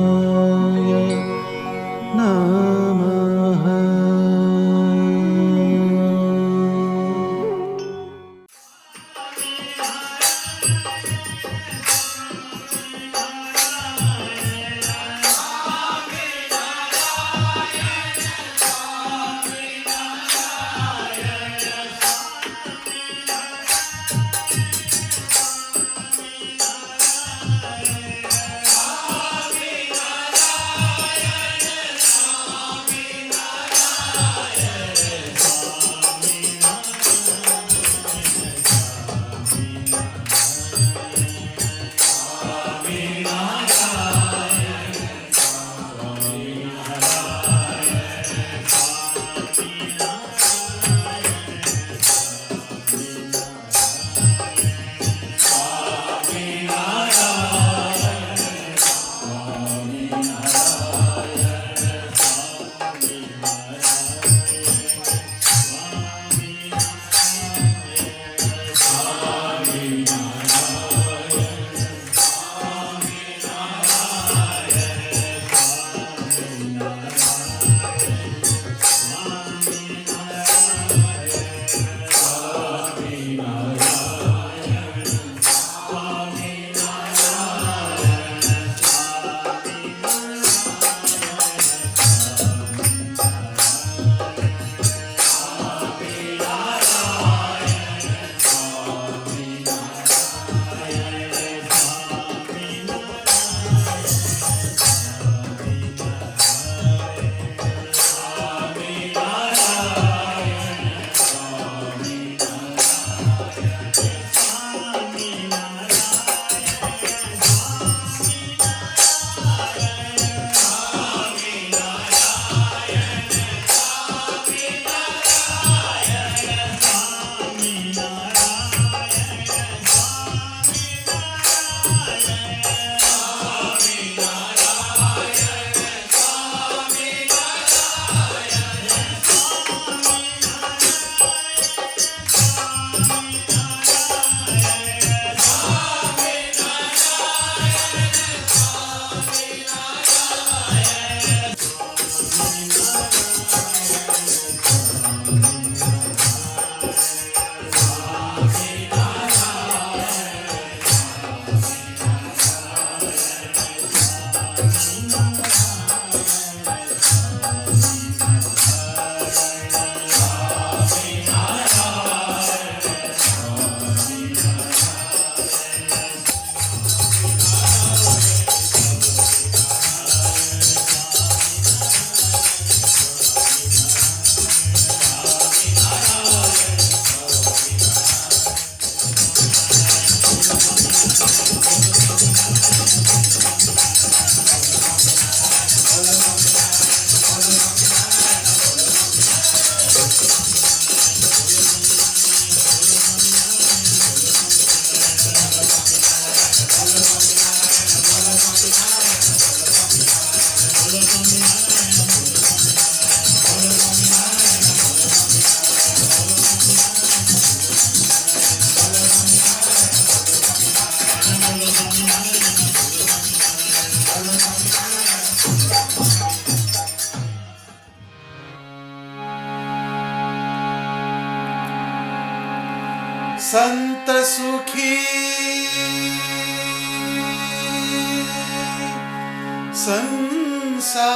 સ્વામિનારાયણાય નમઃ. સંત સુખી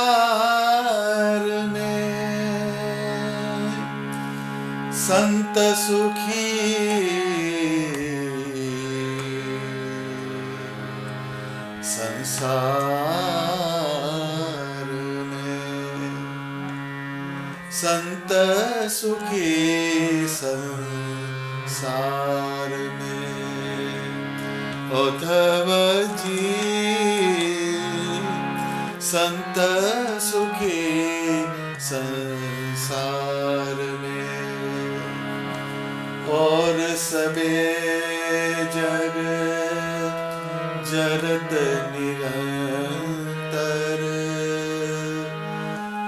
સંસાર में સંત સુખી સંસાર में સંત સુખી संसार में उद्धव जी संत सुखी संसार में और सबे जग जरत निरंतर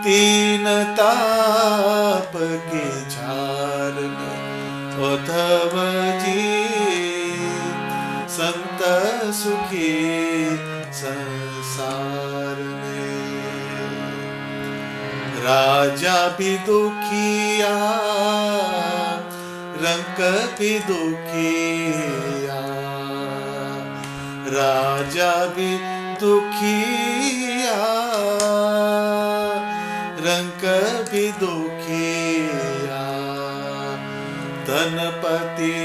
तीन ताप के झार में उद्धव जी संत सुखी संसार में। राजा भी दुखिया, रंक भी दुखिया, राजा भी दुखिया, रंक भी दुखिया, धनपति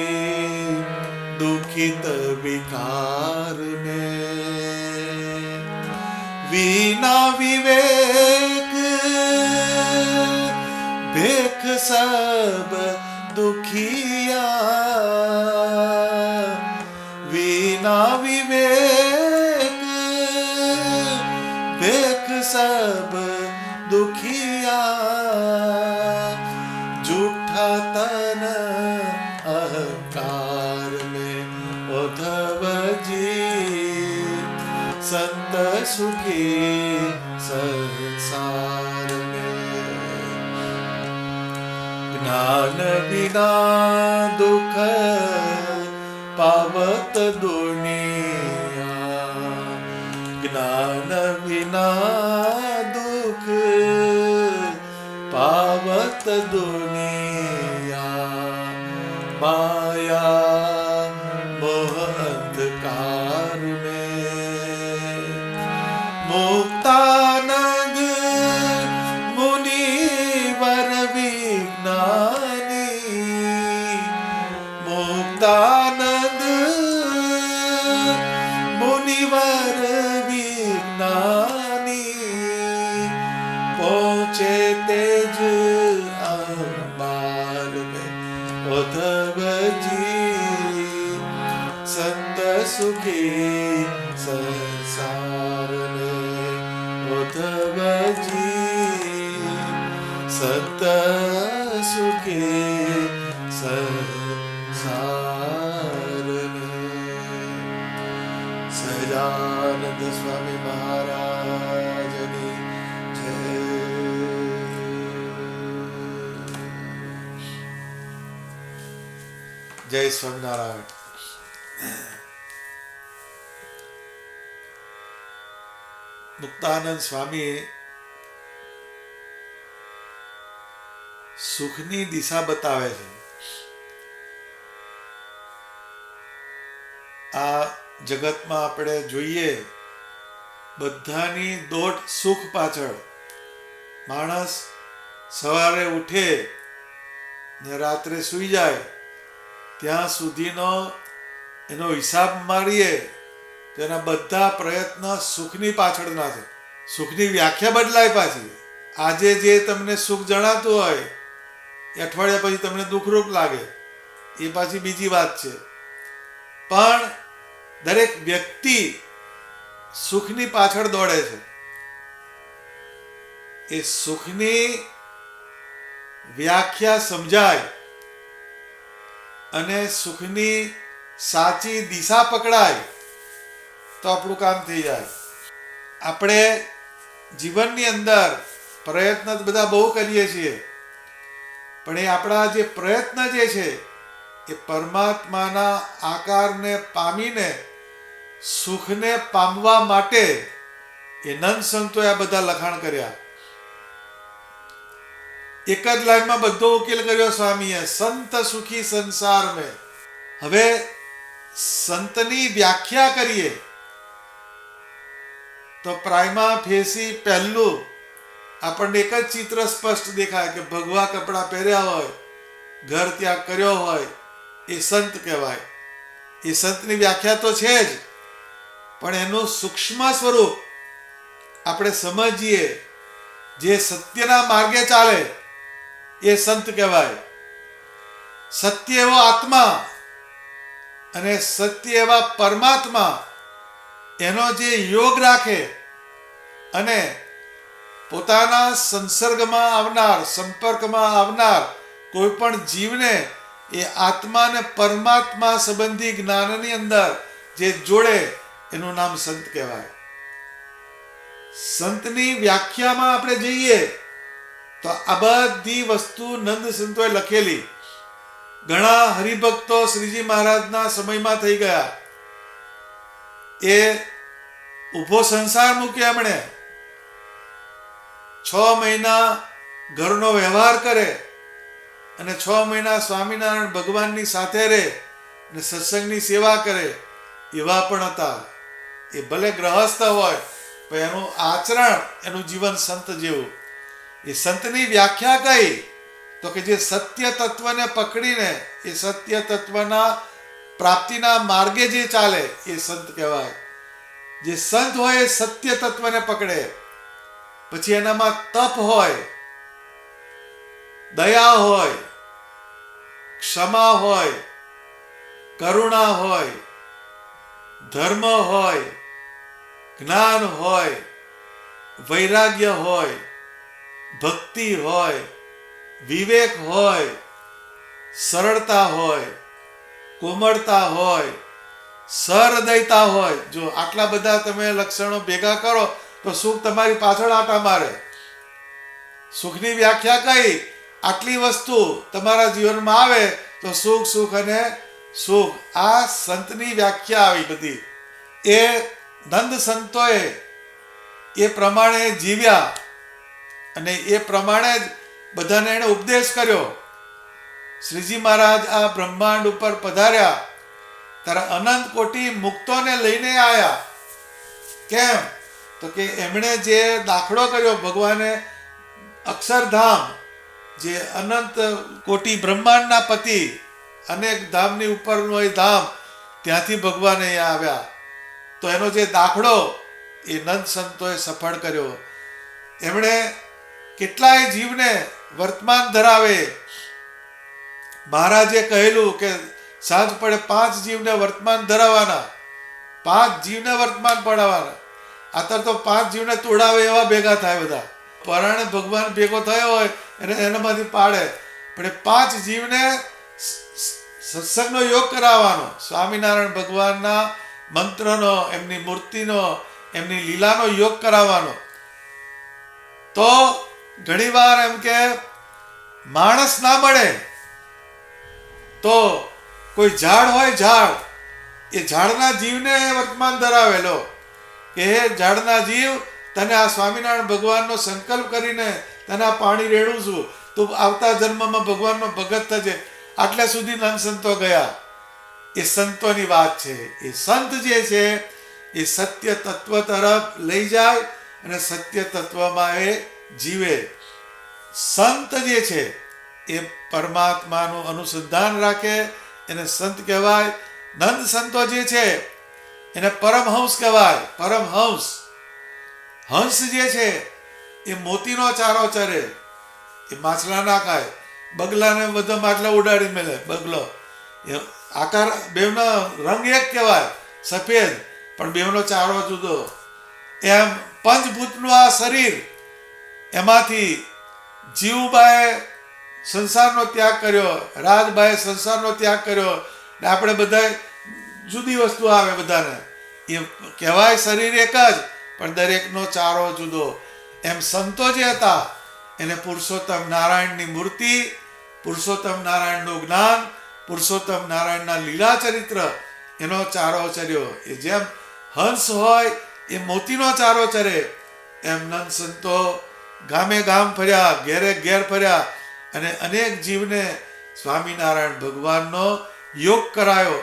दुखित विकार में। विना विवेक भेख सब दुखिया, विना विवेक भेख सब दुखिया, झूठा तन अहंकार में। उद्धव जी संत सुखी संसार में। ज्ञान बिना दुख पावत दुनिया, ज्ञान बिना दुख पावत दुनिया। माया मोह अंधकार में। मुक्तानंद मुनिवर विज्ञानी, मुक्तानंद मुनिवर विज्ञानी, पहुँचे तेज अंबार में। उद्धव जी संत सुखी संसार में। उद्धव जी संत सुखी संसार में। सहजानंद स्वामी महाराज की जय। जय स्वामीनारायण। મુક્તાનંદ સ્વામી સુખની દિશા બતાવે છે. આ જગતમાં આપણે જોઈએ બધાની દોટ સુખ પાછળ. માણસ સવારે ઉઠે ને રાત્રે સૂઈ જાય ત્યાં સુધીનો એનો હિસાબ મારીએ તો એના બધા પ્રયત્ન સુખની પાછળના છે. સુખની વ્યાખ્યા બદલાય પાછી. આજે જે તમને સુખ જણાતું હોય એ અઠવાડિયા પછી તમને દુઃખરૂપ લાગે એ પાછી બીજી વાત છે. પણ દરેક વ્યક્તિ સુખની પાછળ દોડે છે. એ સુખની વ્યાખ્યા સમજાય અને સુખની સાચી દિશા પકડાય તો આપણું કામ થઈ જાય. આપણે જીવનની અંદર પ્રયત્ન બધા બહુ કરીએ છીએ, પણ એ આપણા જે પ્રયત્ન જે છે એ પરમાત્માના આકારને પામીને સુખને પામવા માટે એ નંદ સંતોએ આ બધા લખાણ કર્યા. એક જ લાઈનમાં બધો ઉકેલ કર્યો સ્વામીએ, સંત સુખી સંસાર મેં. હવે સંતની વ્યાખ્યા કરીએ તો પ્રાઇમા ફેસી પહેલું આપણને એક જ ચિત્ર સ્પષ્ટ દેખાય કે ભગવા કપડાં પહેર્યા હોય, ઘર ત્યાગ કર્યો હોય એ સંત કહેવાય. એ સંતની વ્યાખ્યા તો છે જ, પણ એનું સૂક્ષ્મ સ્વરૂપ આપણે સમજીએ, જે સત્યના માર્ગે ચાલે એ સંત કહેવાય. સત્ય એવો આત્મા અને સત્ય એવા પરમાત્મા એનો જે યોગ રાખે અને પોતાના સંસર્ગમાં આવનાર, સંપર્કમાં આવનાર કોઈ પણ જીવને એ આત્મા અને પરમાત્મા સંબંધી જ્ઞાનની અંદર જે જોડે એનું નામ સંત કહેવાય. સંતની વ્યાખ્યામાં આપણે જઈએ તો આ બધી વસ્તુ નંદ સંતોએ લખેલી. ઘણા હરિભક્તો શ્રીજી મહારાજના સમયમાં થઈ ગયા એ ઊભો સંસાર મૂક્યો એમણે. 6 મહિના ઘરનો વ્યવહાર કરે અને 6 મહિના સ્વામિનારાયણ ભગવાનની સાથે રહે અને સત્સંગની સેવા કરે. એવા પણ હતા. એ ભલે ગ્રહસ્થ હોય પણ એનું આચરણ, એનું જીવન સંત જેવું. એ સંતની વ્યાખ્યા કઈ? તો કે જે સત્ય તત્વને પકડીને એ સત્ય તત્વના પ્રાપ્તિના માર્ગે જે ચાલે એ સંત કહેવાય. જે સંત હોય એ સત્ય તત્વને પકડે. પછી એનામાં તપ હોય, દયા હોય, ક્ષમા હોય, કરુણા હોય, ધર્મ હોય, જ્ઞાન હોય, વૈરાગ્ય હોય, ભક્તિ હોય, વિવેક હોય, સરળતા હોય, કોમળતા હોય, સહૃદયતા હોય. જો આટલા બધા તમે લક્ષણો ભેગા કરો તો સુખ તમારી પાછળ આટા મારે. સુખની વ્યાખ્યા કઈ? આટલી વસ્તુ તમારા જીવનમાં આવે તો સુખ, સુખ અને સુખ. આ સંતની વ્યાખ્યા આવી બધી. એ નંદ સંતોએ એ પ્રમાણે જીવ્યા અને એ પ્રમાણે જ બધાને એણે ઉપદેશ કર્યો. શ્રીજી મહારાજ આ બ્રહ્માંડ ઉપર પધાર્યા ત્યારે અનંત કોટી મુક્તોને લઈને આવ્યા. કેમ? તો કે એમણે જે દાખલો કર્યો, ભગવાને અક્ષરધામ, જે અનંત કોટી બ્રહ્માંડના પતિ, અનેક ધામની ઉપરનો એ ધામ, ત્યાંથી ભગવાન અહીંયા આવ્યા. તો એનો જે દાખલો એ નંદ સંતોએ સફળ કર્યો. એમણે કેટલાય જીવને વર્તમાન ધરાવે. મહારાજે કહેલું કે સાંજ પડે 5 જીવને વર્તમાન ધરાવવાના, 5 જીવને વર્તમાન પડાવવાના. અત્યારે તો 5 જીવને તોડાવે એવા ભેગા થાય બધા. પરાણે ભગવાન ભેગો થયો હોય એને એનામાંથી પાડે. પણ 5 જીવને સત્સંગનો યોગ કરાવવાનો, સ્વામિનારાયણ ભગવાનના મંત્રનો, એમની મૂર્તિનો, એમની લીલાનો યોગ કરાવવાનો. તો ઘણીવાર એમ કે માણસ ના મળે તો કોઈ ઝાડ હોય, ઝાડ, એ ઝાડના જીવને વર્તમાન ધરાવેલો કે હે ઝાડના જીવ, તને આ સ્વામિનારાયણ ભગવાનનો સંકલ્પ કરીને તને આ પાણી રેડું છું, તું આવતા જન્મમાં ભગવાનનો ભગત થજે. આટલા સુધી નંદ સંતો ગયા. એ સંતોની વાત છે. એ સંત જે છે એ સત્ય તત્વ તરફ લઈ જાય અને સત્ય તત્વમાં એ જીવે. સંત જે છે એ પરમાત્માનું અનુસંધાન રાખે, એને સંત કહેવાય. નંદ સંતો જે છે એને પરમહંસ કહેવાય. પરમહંસ. હંસ જે છે એ મોતીનો ચારો ચરે, એ માછલા ના ખાય. બગલાને બધા માટલા ઉડાડી મેલે. બગલો એ આકાર બેવનો રંગ એક કહેવાય, સફેદ, પણ બેવનો ચારો જુદો. એમ પંચભૂતનું આ શરીર, એમાંથી જીવબાએ સંસારનો ત્યાગ કર્યો, રાજબાએ સંસારનો ત્યાગ કર્યો, ને આપણે બધા જુદી વસ્તુ આવે બધાને. એ કહેવાય શરીર એક જ, પણ દરેકનો ચારો જુદો. એમ સંતો જે હતા એને પુરુષોત્તમ નારાયણની મૂર્તિ, પુરુષોત્તમ નારાયણનું જ્ઞાન, પુરુષોત્તમ નારાયણના લીલા ચરિત્ર, એનો ચારો ચર્યો. એ જેમ હંસ હોય એ મોતીનો ચારો ચરે, એમ નંદ સંતો ગામે ગામ ફર્યા, ઘેરે ઘેર ફર્યા અને અનેક જીવને સ્વામિનારાયણ ભગવાનનો યોગ કરાયો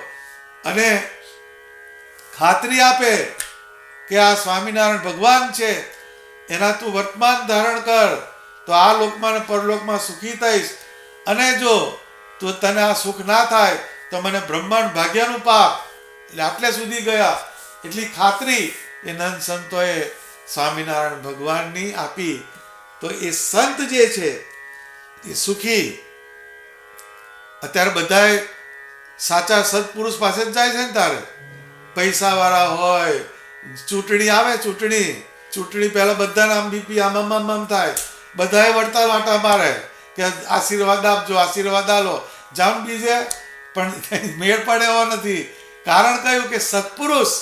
અને ખાતરી આપે કે આ સ્વામિનારાયણ ભગવાન છે, એના તું વર્તમાન ધારણ કર તો આ લોકમાં અને પરલોકમાં સુખી થઈશ. અને જો તું તને આ સુખ ના થાય તો મને બ્રહ્માંડ ભાગ્યનું પાપ. એટલે આટલે સુધી ગયા. એટલી ખાતરી એ નંદ સંતોએ સ્વામિનારાયણ ભગવાનની આપી. તો એ સંત જે છે એ સુખી. અત્યારે બધાય સાચા સત્પુરુષ પાસે જ જાય છે ને. તારે પૈસાવાળા હોય, ચૂંટણી આવે, ચૂંટણી પહેલા બધાને આમ બીપી આમ થાય, બધાએ વળતા લાટા મારે કે આશીર્વાદ આપજો, આશીર્વાદ આલો. જામ બીજે પણ મેળ પડે એવો નથી. કારણ કયું કે સત્પુરુષ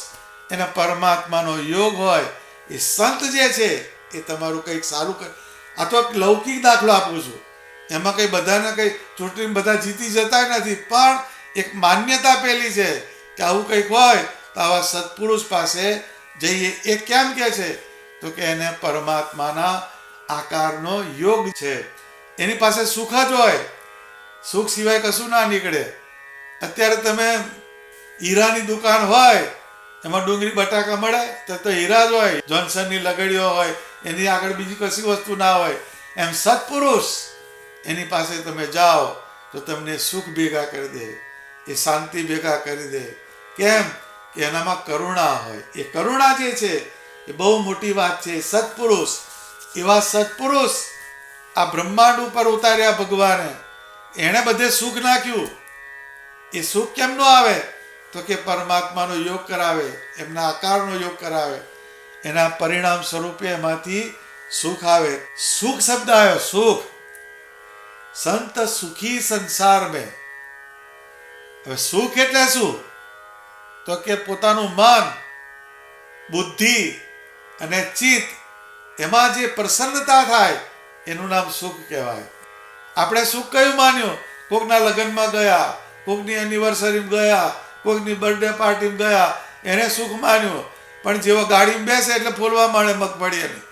એને પરમાત્માનો યોગ હોય. એ સંત જે છે એ તમારું કંઈક સારું કરે. આ તો લૌકિક દાખલો આપું છું. એમાં કંઈ બધાને કંઈ ચૂંટણી બધા જીતી જતા નથી, પણ એક માન્યતા પેલી છે કે આવું કંઈક હોય તો આવા સત્પુરુષ પાસે જઈએ. એ કેમ કે છે? તો કે એને પરમાત્માના આકારનો યોગ છે. એની પાસે સુખ જ હોય, સુખ સિવાય કશું ના નીકળે. અત્યારે તમે હીરાની દુકાન હોય, એમાં ડુંગળી બટાકા મળે તો હીરા જ હોય, જોન્સનની લગડીઓ હોય, એની આગળ બીજી કશી વસ્તુ ના હોય. એમ સત્પુરુષ એની પાસે તમે જાઓ તો તમને સુખ ભેગા કરી દે, એ શાંતિ ભેગા કરી દે. કેમ કે એનામાં કરુણા હોય. એ કરુણા જે છે એ બહુ મોટી વાત છે. સત્પુરુષ, એવા સત્પુરુષ આ બ્રહ્માંડ ઉપર ઉતાર્યા ભગવાને. એણે બધે સુખ નાખ્યું. એ સુખ કેમનો આવે? તો કે પરમાત્માનો યોગ કરાવે, એમના આકારનો યોગ કરાવે, એના પરિણામ સ્વરૂપે એમાંથી સુખ આવે. સુખ શબ્દ આવ્યો, સુખ. સંત સુખી સંસાર મેં. હવે સુખ એટલે શું? તો કે પોતાનું મન, બુદ્ધિ અને ચિત્ત એમાં જે પ્રસન્નતા થાય એનું નામ સુખ કહેવાય. આપણે સુખ કયું માન્યું? કોકના લગ્નમાં ગયા, કોકની એનિવર્સરીમાં ગયા, કોકની બર્થડે પાર્ટીમાં ગયા, એને સુખ માન્યું. પણ જેવો ગાડીમાં બેસે એટલે ફોલવા માંડે મગફળી એની.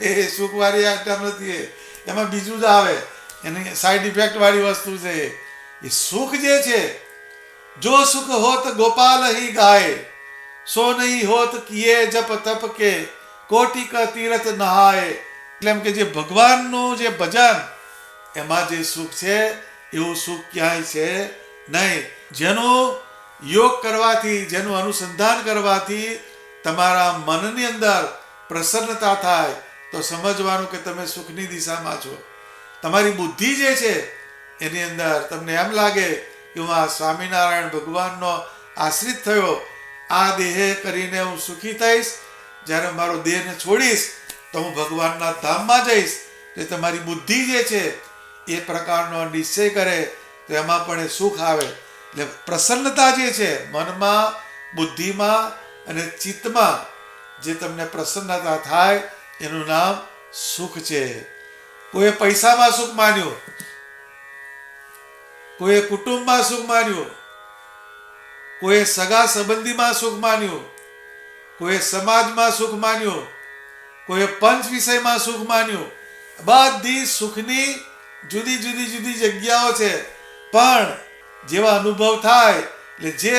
એ સુખવાળી આઈટમ નથી. એમાં બીજું જ આવે, એની સાઈડ ઇફેક્ટ વાળી વસ્તુ છે. એ સુખ જે છે, જો સુખ હોત ગોપાલ હી ગાય, સો નહીં હોત કિએ જપ તપ કે, કોટિ કા તીરથ નહાય. એટલે એમ કે જે ભગવાનનું જે ભજન, એમાં જે સુખ છે એવું સુખ ક્યાંય છે નહીં. જેનું યોગ કરવાથી, જેનું અનુસંધાન કરવાથી તમારા મનની અંદર પ્રસન્નતા થાય તો સમજવાનું કે તમે સુખની દિશામાં છો. તમારી બુદ્ધિ જે છે એની અંદર તમને એમ લાગે કે હું આ સ્વામિનારાયણ ભગવાનનો આશ્રિત થયો, આ દેહે કરીને હું સુખી થઈશ, જ્યારે મારો દેહને છોડીશ તો હું ભગવાનના ધામમાં જઈશ. તે તમારી બુદ્ધિ જે છે એ પ્રકારનો નિશ્ચય કરે તો એમાં પણ એ સુખ આવે. એટલે પ્રસન્નતા જે છે મનમાં, બુદ્ધિમાં અને ચિત્તમાં જે તમને પ્રસન્નતા થાય એનું નામ સુખ છે. કોઈએ પૈસામાં સુખ માન્યું, કોઈએ કુટુંબમાં સુખ માન્યું, કોઈએ સગા સંબંધીમાં સુખ માન્યું, કોઈએ સમાજમાં સુખ માન્યું, કોઈએ પંચ વિષયમાં સુખ માન્યું. બધી સુખની જુદી જુદી જુદી જગ્યાઓ છે. પણ જેવા અનુભવ થાય એટલે જે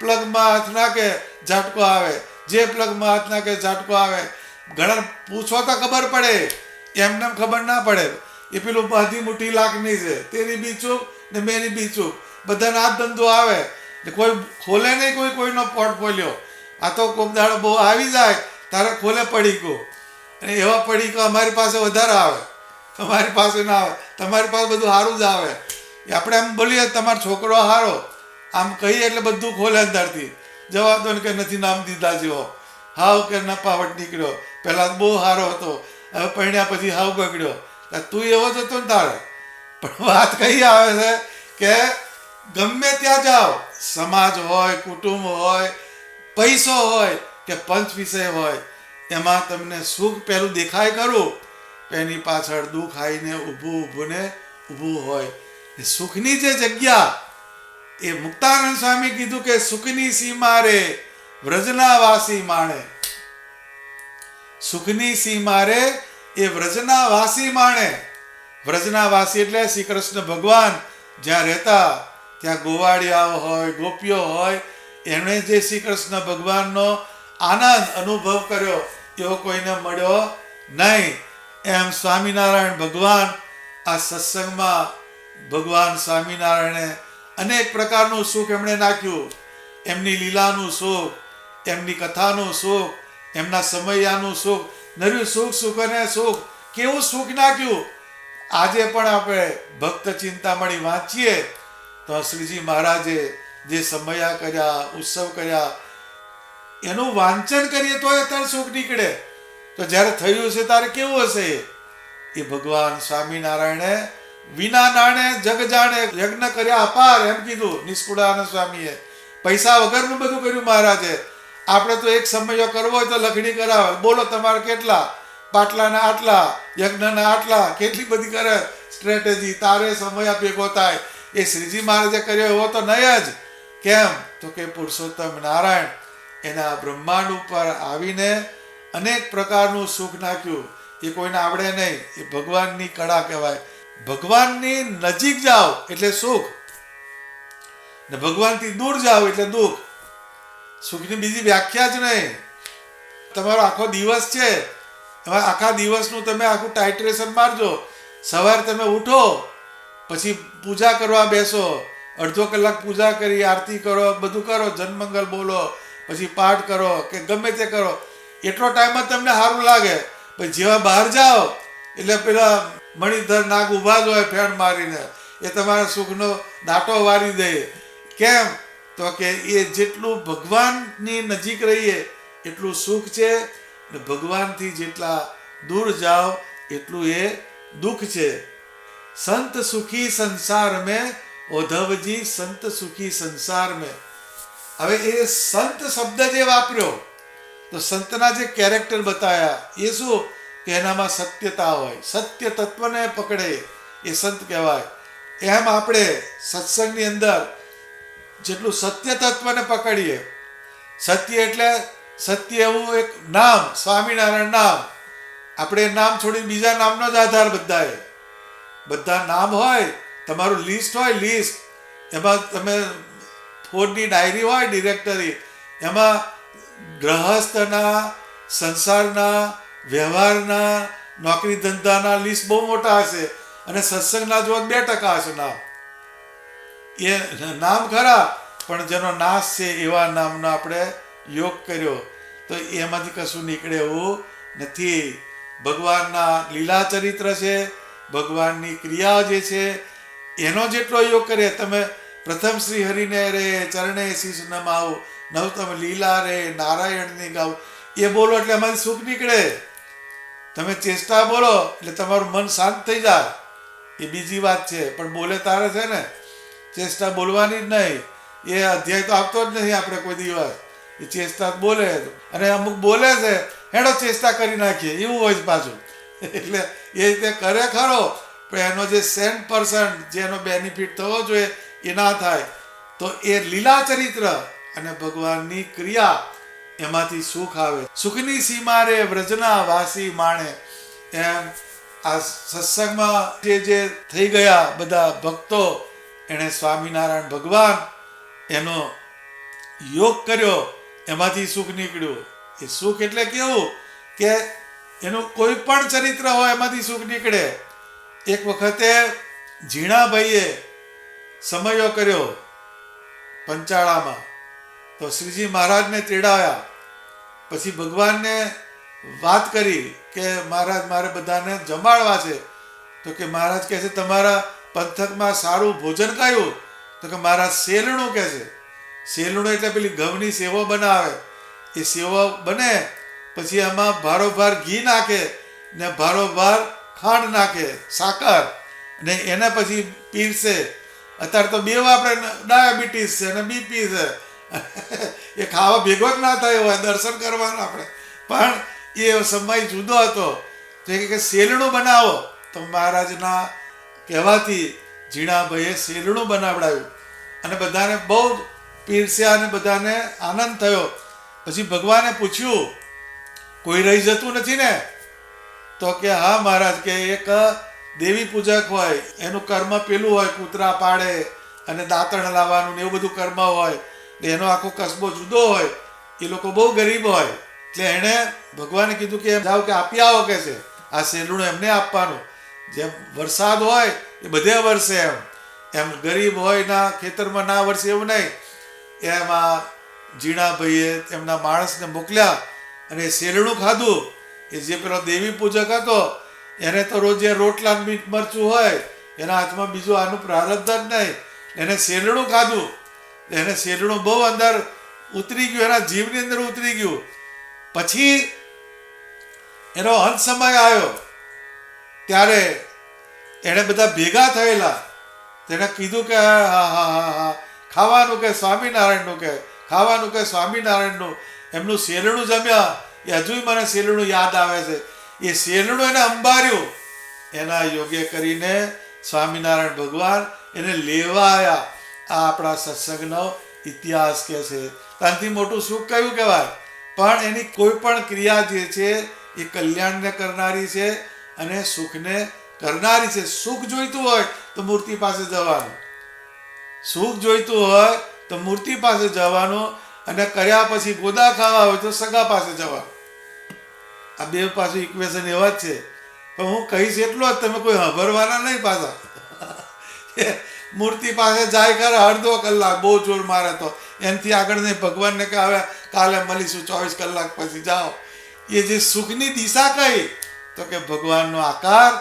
પ્લગમાં હાથ નાખે ઝાટકો આવે, જે પ્લગમાં હાથ નાખે ઝાટકો આવે. ઘણા પૂછવા તો ખબર પડે, એમને ખબર ના પડે. એ પેલું બધી મોટી લાખની છે, તેની બી ચૂપ ને મેની બી ચૂપ, બધાના હાથ ધંધો આવે. કોઈ ખોલે નહીં કોઈ કોઈનો પોર્ટફોલિયો. આ તો કોક દાડો બહુ આવી જાય તારે ખોલે પડીકો, અને એવા પડીકો અમારી પાસે વધારે આવે, તમારી પાસે ના આવે. તમારી પાસે બધું સારું જ આવે. આપણે એમ બોલીએ તમારો છોકરો સારો, આમ કહીએ એટલે બધું ખોલે અંદરથી. જવા દો ને કે નથી નામ દીધા જેવો, હાવ કે નપાવટ નીકળ્યો. પહેલાં બહુ સારો હતો, હવે પરણ્યા પછી હાવ બગડ્યો. તું એવો જ હતો ને તારે. પણ વાત કઈ આવે છે કે ગમે ત્યાં જાઓ, સમાજ હોય, કુટુંબ હોય, પૈસો હોય કે પંચ વિષય હોય, એમાં તમને સુખ પહેલું દેખાય ખરું, એની પાછળ દુઃખ આવીને ઊભું ને ઊભું હોય. એ સુખની જે જગ્યા, એ મુક્તાનંદ સ્વામી કીધું કે સુખની સીમા રે વ્રજના વાસી માણે. સુખની સીમા રે એ વ્રજના વાસી માણે. વ્રજના વાસી એટલે શ્રી કૃષ્ણ ભગવાન જ્યાં રહેતા ત્યાં ગોવાળિયાઓ હોય, ગોપીઓ હોય, એમણે જે શ્રી કૃષ્ણ ભગવાનનો આનંદ અનુભવ કર્યો એવો કોઈને મળ્યો નહીં. એમ સ્વામિનારાયણ ભગવાન આ સત્સંગમાં ભગવાન સ્વામિનારાયણે અનેક પ્રકારનું સુખ એમણે નાખ્યું. એમની લીલાનું સુખ, એમની કથાનું સુખ, એમના સમયાનું સુખ, નર્યું સુખ, સુખ અને સુખ. કેવું સુખ નાખ્યું. આજે પણ આપણે ભક્ત ચિંતામણી વાંચીએ તો શ્રીજી મહારાજે જે સમયા કર્યા, ઉત્સવ કર્યા, એનું વાંચન કરીએ તો અત્યારે સુખ નીકળે. તો જ્યારે થયું છે ત્યારે કેવું હશે? એ ભગવાન સ્વામિનારાયણે વિના નાણે જગ જાણે યજ્ઞ કર્યા અપાર, એમ કીધું નિષ્કુળાનંદ સ્વામીએ. પૈસા વગરનું બધું કર્યું મહારાજે. આપણે તો એક સમયો કરવો હોય તો લખણી કરાવે, બોલો તમારે કેટલા, પાટલાના આટલા, યજ્ઞના આટલા, કેટલી બધી કરે સ્ટ્રેટેજી, તારે સમય ભેગો થાય. એ શ્રીજી મહારાજે કર્યો એવો તો નહીં જ. કેમ? તો કે પુરુષોત્તમ નારાયણ એના બ્રહ્માંડ ઉપર આવીને અનેક પ્રકારનું સુખ નાખ્યું. એ કોઈને આવડે નહીં. એ ભગવાનની કળા કહેવાય. ભગવાનની નજીક જાઓ એટલે સુખ, ને ભગવાનથી દૂર જાઓ એટલે દુઃખ. સુખની બીજી વ્યાખ્યા જ નહીં. તમારો આખો દિવસ છે, એમાં આખા દિવસનું તમે આખું ટાઇટ્રેશન મારજો. સવારે તમે ઉઠો, પછી પૂજા કરવા બેસો, અડધો કલાક પૂજા કરી, આરતી કરો, બધું કરો, જનમંગલ બોલો, પછી પાઠ કરો કે ગમે તે કરો, એટલો ટાઈમ જ તમને સારું લાગે. પછી જેવા બહાર જાઓ એટલે પેલા મણિધર નાગ ઊભા જ હોય ફેણ મારીને, એ તમારા સુખનો દાંટો વારી દે. કેમ? તો કે એ જેટલું ભગવાનની નજીક રહીએ એટલું સુખ છે, ને ભગવાનથી જેટલા દૂર જાઓ એટલું એ દુઃખ છે. સંત સુખી સંસાર મેં, ઓધવજી સંત સુખી સંસાર મેં. હવે એ સંત શબ્દ જે વાપર્યો, તો સંતના જે કેરેક્ટર બતાવ્યા એ શું કે એનામાં સત્યતા હોય, સત્ય તત્વને પકડે એ સંત કહેવાય. એમ આપણે સત્સંગની અંદર જેટલું સત્ય તત્વને પકડીએ, સત્ય એટલે સત્ય એવું એક નામ, સ્વામિનારાયણ નામ. આપણે નામ છોડી બીજા નામનો જ આધાર બધા નામ હોય. તમારું લિસ્ટ હોય, લિસ્ટ એમાં તમે ફોનની ડાયરી હોય, ડિરેક્ટરી, એમાં ગ્રહસ્થના, સંસારના, વ્યવહારના, નોકરી ધંધાના લિસ્ટ બહુ મોટા હશે, અને સત્સંગના જો 2% હશે નામ. એ નામ ખરા, પણ જેનો નાશ છે એવા નામનો આપણે યોગ કર્યો તો એમાંથી કશું નીકળે એવું નથી. ભગવાનના લીલા ચરિત્ર છે, ભગવાનની ક્રિયાઓ જે છે એનો જેટલો યોગ કરીએ. તમે પ્રથમ શ્રી હરિને રે ચરણે શીશ નમાવું, નવતમ લીલા રે નારાયણની ગાવું, એ બોલો એટલે એમાંથી સુખ નીકળે. તમે ચેષ્ટા બોલો એટલે તમારું મન શાંત થઈ જાય, એ બીજી વાત છે. પણ બોલે તારે છે ને ચેષ્ટા બોલવાની જ નહીં. એ અધ્યાય તો આપતો જ નહીં આપણે કોઈ દિવસ. એ ચેષ્ટા બોલે, અને અમુક બોલે છે હેડો ચેષ્ટા કરી નાખીએ એવું હોય જ પાછું. એટલે એ રીતે કરે ખરો, પણ એનો જે 100% જે એનો બેનિફિટ થવો જોઈએ એ ના થાય. તો એ લીલા ચરિત્ર અને ભગવાનની ક્રિયા એમાંથી સુખ આવે. સુખની સીમા રે વ્રજના વાસી માણે. એમ આ સત્સંગમાં જે થઈ ગયા બધા ભક્તો, એણે સ્વામિનારાયણ ભગવાન એનો યોગ કર્યો, એમાંથી સુખ નીકળ્યું. એ સુખ એટલે કેવું કે એનું કોઈ પણ ચરિત્ર હોય એમાંથી સુખ નીકળે. એક વખતે ઝીણાભાઈએ સમયો કર્યો પંચાળામાં, તો શ્રીજી મહારાજને તેડાવ્યા. પછી ભગવાનને વાત કરી કે મહારાજ મારે બધાને જમાડવા છે. તો કે મહારાજ કહે છે તમારા પંથકમાં સારું ભોજન કયું? તો કે મહારાજ શેલણું કહે છે. શેલણું એટલે પેલી ઘઉંની સેવો બનાવે, એ સેવો બને પછી એમાં ભારોભાર ઘી નાખે ને ભારોભાર ખાંડ નાખે, સાકર, ને એને પછી પીરસે. અત્યારે તો બેવ આપણે ડાયાબિટીસ છે ને બીપી છે, એ ખાવા ભેગો જ ના થયો હોય, દર્શન કરવાના આપણે. પણ એ સમય જુદો હતો. તો એ કે શેલણું બનાવો. તો મહારાજના કહેવાથી ઝીણાભાઈએ શેલણું બનાવડાવ્યું, અને બધાને બહુ જ પીરસ્યા, અને બધાને આનંદ થયો. પછી ભગવાને પૂછ્યું કોઈ રહી જતું નથી ને? તો કે હા મહારાજ, કે એક દેવી પૂજક હોય, એનું કર્મ પેલું હોય, કૂતરા પાડે અને દાંતણ લાવવાનું ને એવું બધું કર્મ હોય, એનો આખો કસબો જુદો હોય, એ લોકો બહુ ગરીબ હોય. એટલે એણે ભગવાને કીધું કે જાઓ કે આપી આવો, કે છે આ શેલણું એમને આપવાનું. જેમ વરસાદ હોય એ બધે વરસે, એમ ગરીબ હોય ના ખેતરમાં ના વરસે એવું નહીં. એમાં ઝીણાભાઈએ એમના માણસને મોકલ્યા, અને શેલણું ખાધું. એ જે પેલો દેવી પૂજક હતો એને તો રોજે રોટલા મીઠ મરચું હોય, એના હાથમાં બીજું આનું પ્રારબ્ધ જ નહીં. એને શેલણું ખાધું, એને શેલણું બહુ અંદર ઉતરી ગયું, એના જીવની અંદર ઉતરી ગયું. પછી એનો અંત સમય આવ્યો ત્યારે એણે બધા ભેગા થયેલા, તેને કીધું કે હા હા હા હા ખાવાનું કે સ્વામિનારાયણનું, કે ખાવાનું કે સ્વામિનારાયણનું. એમનું શેલણું જમ્યા, એ હજુય મને શેલણું યાદ આવે છે. એ શેલણું એને અંબાર્યું, એના યોગ્ય કરીને સ્વામિનારાયણ ભગવાન એને લેવા આવ્યા. આ આપણા સત્સંગનો ઇતિહાસ કે છે. ત્યાંથી મોટું સુખ કયું કહેવાય? પણ એની કોઈ પણ ક્રિયા જે છે એ કલ્યાણને કરનારી છે અને સુખને કરનારી છે. સુખ જોઈતું હોય તો મૂર્તિ પાસે જવાનું, સુખ જોઈતું હોય તો મૂર્તિ પાસે જવાનું, અને કર્યા પછી ગોદા ખાવા હોય તો સગા પાસે જવાનું. આ બે પાછું ઇક્વેશન એવા જ છે. પણ હું કહીશ એટલો જ, તમે કોઈ હભરવાના નહીં પાછા. મૂર્તિ પાસે જાય ખરા અડધો કલાક બહુ જોર મારે તો એનાથી આગળ નહીં. ભગવાનને કે હવે કાલે મળીશું 24 કલાક પછી જાઓ. એ જે સુખની દિશા કઈ? તો કે ભગવાનનો આકાર,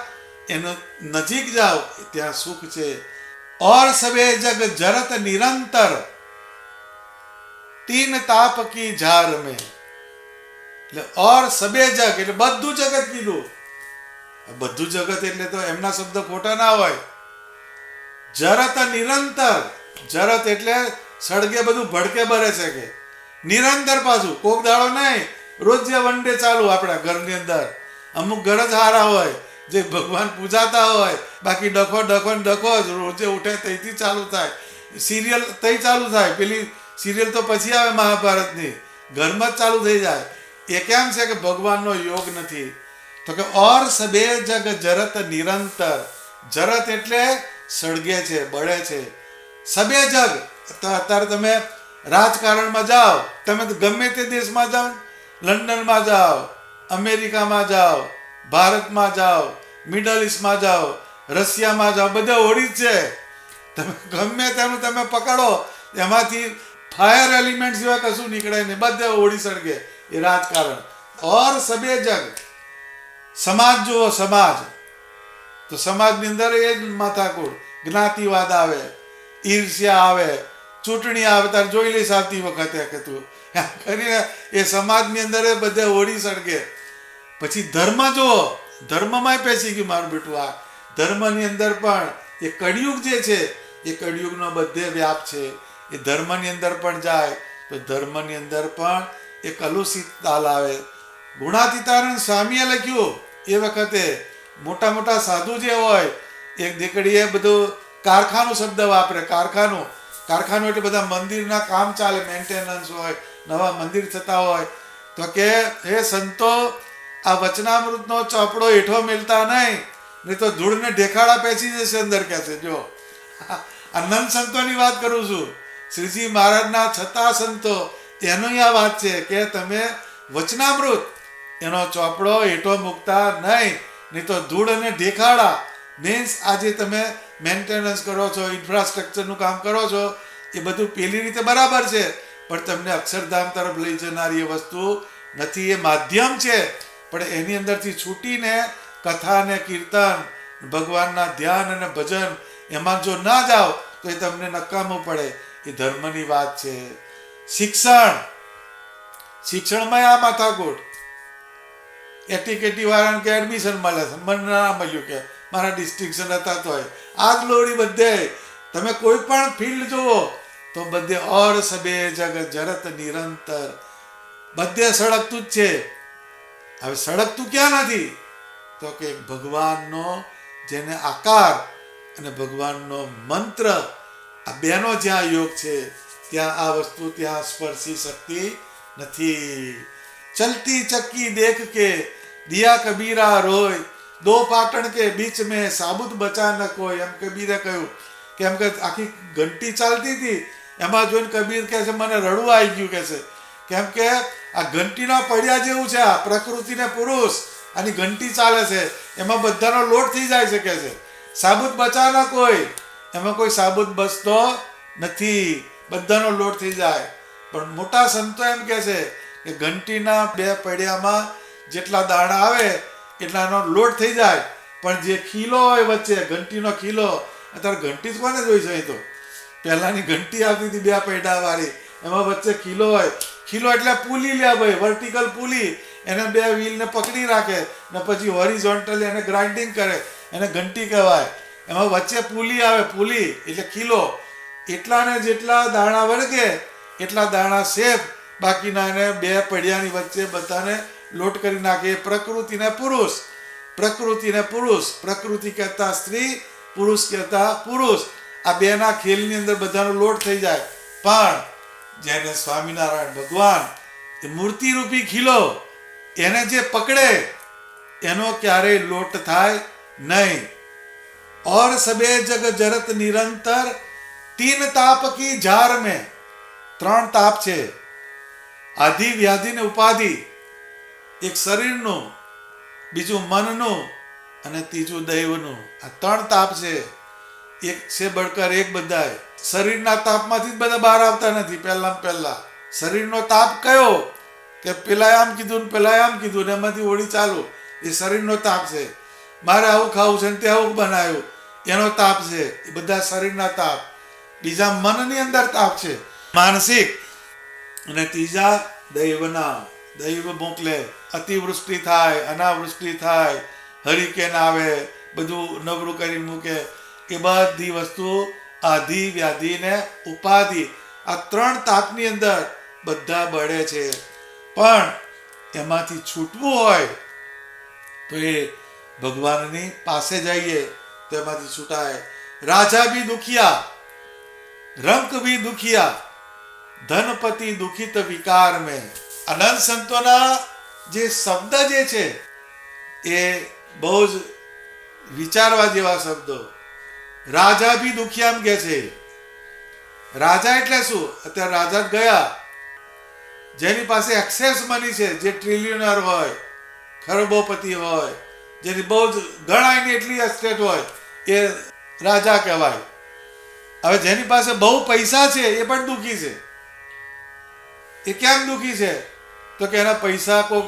એનો નજીક જાઓ ત્યાં સુખ છે. और सबे जग जरत निरंतर तीन ताप की झार में. એટલે और सबे जग એટલે બધું જગત કીધું. બધું જગત એટલે તો એમના શબ્દ ખોટા ના હોય. જરત નિરંતર, જરત એટલે સળગે બધું ભડકે બરે છે કે નિરંતર, પાછું કોક દાડો નહીં, રોજ જે વન ડે ચાલુ આપણા ઘરની અંદર. અમુક ઘર જ હારા હોય જે ભગવાન પૂજાતા હોય, બાકી ડખો ડખો ને ડખો જ રોજે ઉઠે ત્યાંથી ચાલુ થાય. સિરિયલ તઈ ચાલુ થાય, પેલી સિરિયલ તો પછી આવે મહાભારતની, ઘરમાં જ ચાલુ થઈ જાય. એ કેમ છે કે ભગવાનનો યોગ નથી. તો કે ઓર સબે જગ જરત નિરંતર. જરત એટલે સળગે છે, બળે છે. સબે જગ, અત્યારે તમે રાજકારણમાં જાઓ, તમે ગમે તે દેશમાં જાઓ, લંડનમાં જાઓ, અમેરિકામાં જાઓ, ભારતમાં જાઓ, મિડલ ઇસ્ટમાં જાઓ, રશિયામાં જાઓ, બધા હોળી જ છે. તમે ગમે તેનું તમે પકડો, એમાંથી ફાયર એલિમેન્ટ સિવાય કશું નીકળે નહીં, બધે હોળી સળગે. એ રાજકારણ. ઓર સબે જગ. સમાજ જુઓ, સમાજ તો સમાજની અંદર એ જ માથાકૂટ, જ્ઞાતિવાદ આવે, ઈર્ષ્યા આવે, ચૂંટણી આવે તારે જોઈ લઈશ આવતી વખતે કે તું કરીને એ સમાજની અંદર એ બધે હોળી સળગે. પછી ધર્મ જુઓ, ધર્મમાંય પેસી ગયું મારું બેટું. આ ધર્મની અંદર પણ એ કળિયુગ જે છે એ કળિયુગનો બધે વ્યાપ છે. એ ધર્મની અંદર પણ જાય તો ધર્મની અંદર પણ એ કલુષિત તાલ આવે. ગુણાતીતાનંદ સ્વામીએ લખ્યું એ વખતે, મોટા મોટા સાધુ જે હોય, એક દીકરીએ બધું કારખાનું શબ્દ વાપરે. કારખાનું, કારખાનું એટલે બધા મંદિરના કામ ચાલે, મેન્ટેનન્સ હોય, નવા મંદિર થતા હોય. તો કે હે સંતો, આ વચનામૃતનો ચોપડો હેઠો મિલતા નહીં તો ધૂળને ઢેખાડા પેસી જશે અંદર કે છે. જો આનંદ સંતોની વાત કરું છું, શ્રીજી મહારાજના છતાં સંતો, એની આ વાત છે કે તમે વચનામૃત એનો ચોપડો હેઠો મૂકતા નહીં તો ધૂળ અને ઢેખાડા. મીન્સ આજે તમે મેન્ટેનન્સ કરો છો, ઇન્ફ્રાસ્ટ્રક્ચરનું કામ કરો છો, એ બધું પેલી રીતે બરાબર છે, પણ તમને અક્ષરધામ તરફ લઈ જનારી એ વસ્તુ નથી. એ માધ્યમ છે, પણ એની અંદરથી છૂટીને કથા અને કીર્તન, ભગવાનના ધ્યાન અને ભજન એમાં જો ના જાઓ તો એ તમને નકામું પડે. એ ધર્મની વાત છે. શિક્ષણ, શિક્ષણમાં આ માથાકૂટ. એટીકેટી વાળાને કે એડમિશન મળે છે, મને ના મળ્યું કે મારા ડિસ્ટિંક્શન હતા તોય. આ જ લોડી બધે તમે કોઈ પણ ફિલ્ડ જુઓ તો બધે ઓર સબે જગ જરત નિરંતર, બધે સળગતું જ છે. હવે સળગતું ક્યાં નથી? તો કે ભગવાનનો જેને આકાર અને ભગવાનનો મંત્ર, આ બેનો જ્યાં યોગ છે ત્યાં આ વસ્તુ ત્યાં સ્પર્શી શકતી નથી. ચલતી ચક્કી દેખ કે દિયા કબીરા રોય, દો પાટણ કે બીચ મેં સાબુત બચા ન કોઈ. એમ કબીરે કહ્યું કે એમ કે આખી ઘંટી ચાલતી હતી, એમાં જોઈને કબીર કહે છે મને રડવું આવી ગયું કે છે. કેમ કે આ ઘંટીના પડ્યા જેવું છે. આ પ્રકૃતિને પુરુષ આની ઘંટી ચાલે છે, એમાં બધાનો લોટ થઈ જાય છે કે છે. સાબુત બચા ન કોઈ, એમાં કોઈ સાબુત બચતો નથી, બધાનો લોટ થઈ જાય. પણ મોટા સંતો એમ કહે છે કે ઘંટીના બે પડિયામાં જેટલા દાણા આવે એટલાનો લોટ થઈ જાય, પણ જે ખીલો હોય વચ્ચે, ઘંટીનો ખીલો, અત્યારે ઘંટી જ કોને જોઈ છે? તો પહેલાંની ઘંટી આવતી હતી બે પૈડા વાળી, એમાં વચ્ચે ખીલો હોય. ખીલો એટલે પુલી લે ભાઈ, વર્ટિકલ પુલી, એને બે વ્હીલને પકડી રાખે ને પછી હોરિઝોન્ટલી એને ગ્રાઇન્ડિંગ કરે, એને ઘંટી કહેવાય. એમાં વચ્ચે પુલી આવે, પુલી એટલે ખીલો. એટલાને જેટલા દાણા વળગે એટલા દાણા સેફ, બાકીના એને બે પડિયાની વચ્ચે બધાને લોટ કરી નાખે. પ્રકૃતિને પુરુષ, પ્રકૃતિને પુરુષ, પ્રકૃતિ કહેતા સ્ત્રી, પુરુષ કહેતા પુરુષ. આ બેના ખેલની અંદર બધાનો લોટ થઈ જાય. પણ જેને સ્વામિનારાયણ ભગવાન એ મૂર્તિરૂપી ખીલો એને જે પકડે એનો ક્યારેય લોટ થાય નહીં. और सबे जग जरत निरंतर तीन ताप की जार में. ત્રણ તાપ છે, આધિ વ્યાધિ ને ઉપાધિ. એક શરીરનું, બીજું મનનું અને ત્રીજું દૈવનું. આ ત્રણ તાપ છે. એક છે બળકર એક બધાય. શરીરના તાપમાંથી જ બધા બહાર આવતા નથી. પહેલા શરીરનો તાપ કયો કે પેલા આમ કીધું ને પેલા આમ કીધું ને એમાંથી ઓળી ચાલુ, એ શરીરનો તાપ છે. મારે આવું ખાવું છે ને તે આવું બનાવ્યું, એનો તાપ છે. એ બધા શરીરના તાપ. બીજા મનની અંદર તાપ છે માનસિક, અને ત્રીજા દૈવના. દૈવ મોકલે, અતિવૃષ્ટિ થાય, અનાવૃષ્ટિ થાય, હરિકેન આવે, બધું નબળું કરી મૂકે. એ બધી વસ્તુ આધિ વ્યાધિ ને ઉપાધિ, આ ત્રણ તાપની અંદર બધા બળે છે. પણ એમાંથી છૂટવું હોય તો એ ભગવાનની પાસે જઈએ તો એમાંથી છૂટાય. રાજા ભી દુખિયા, રંક ભી દુખિયા, ધનપતિ દુખિત વિકાર મેં. અનંત સંતોના જે શબ્દ જે છે એ બહુ જ વિચારવા જેવા શબ્દો. રાજા ભી દુખિયા કે છે. રાજા એટલે શું? અત્યારે રાજા ગયા જેની પાસે એક્સેસ મની છે, જે ટ્રિલિયનર હોય, ખરબોપતિ હોય, જેની બહુ જ ગણાયની એટલી એસ્ટેટ હોય, એ રાજા કહેવાય. હવે જેની પાસે બહુ પૈસા છે એ પણ દુઃખી છે. એ કેમ દુઃખી છે? તો કે એના પૈસા કોક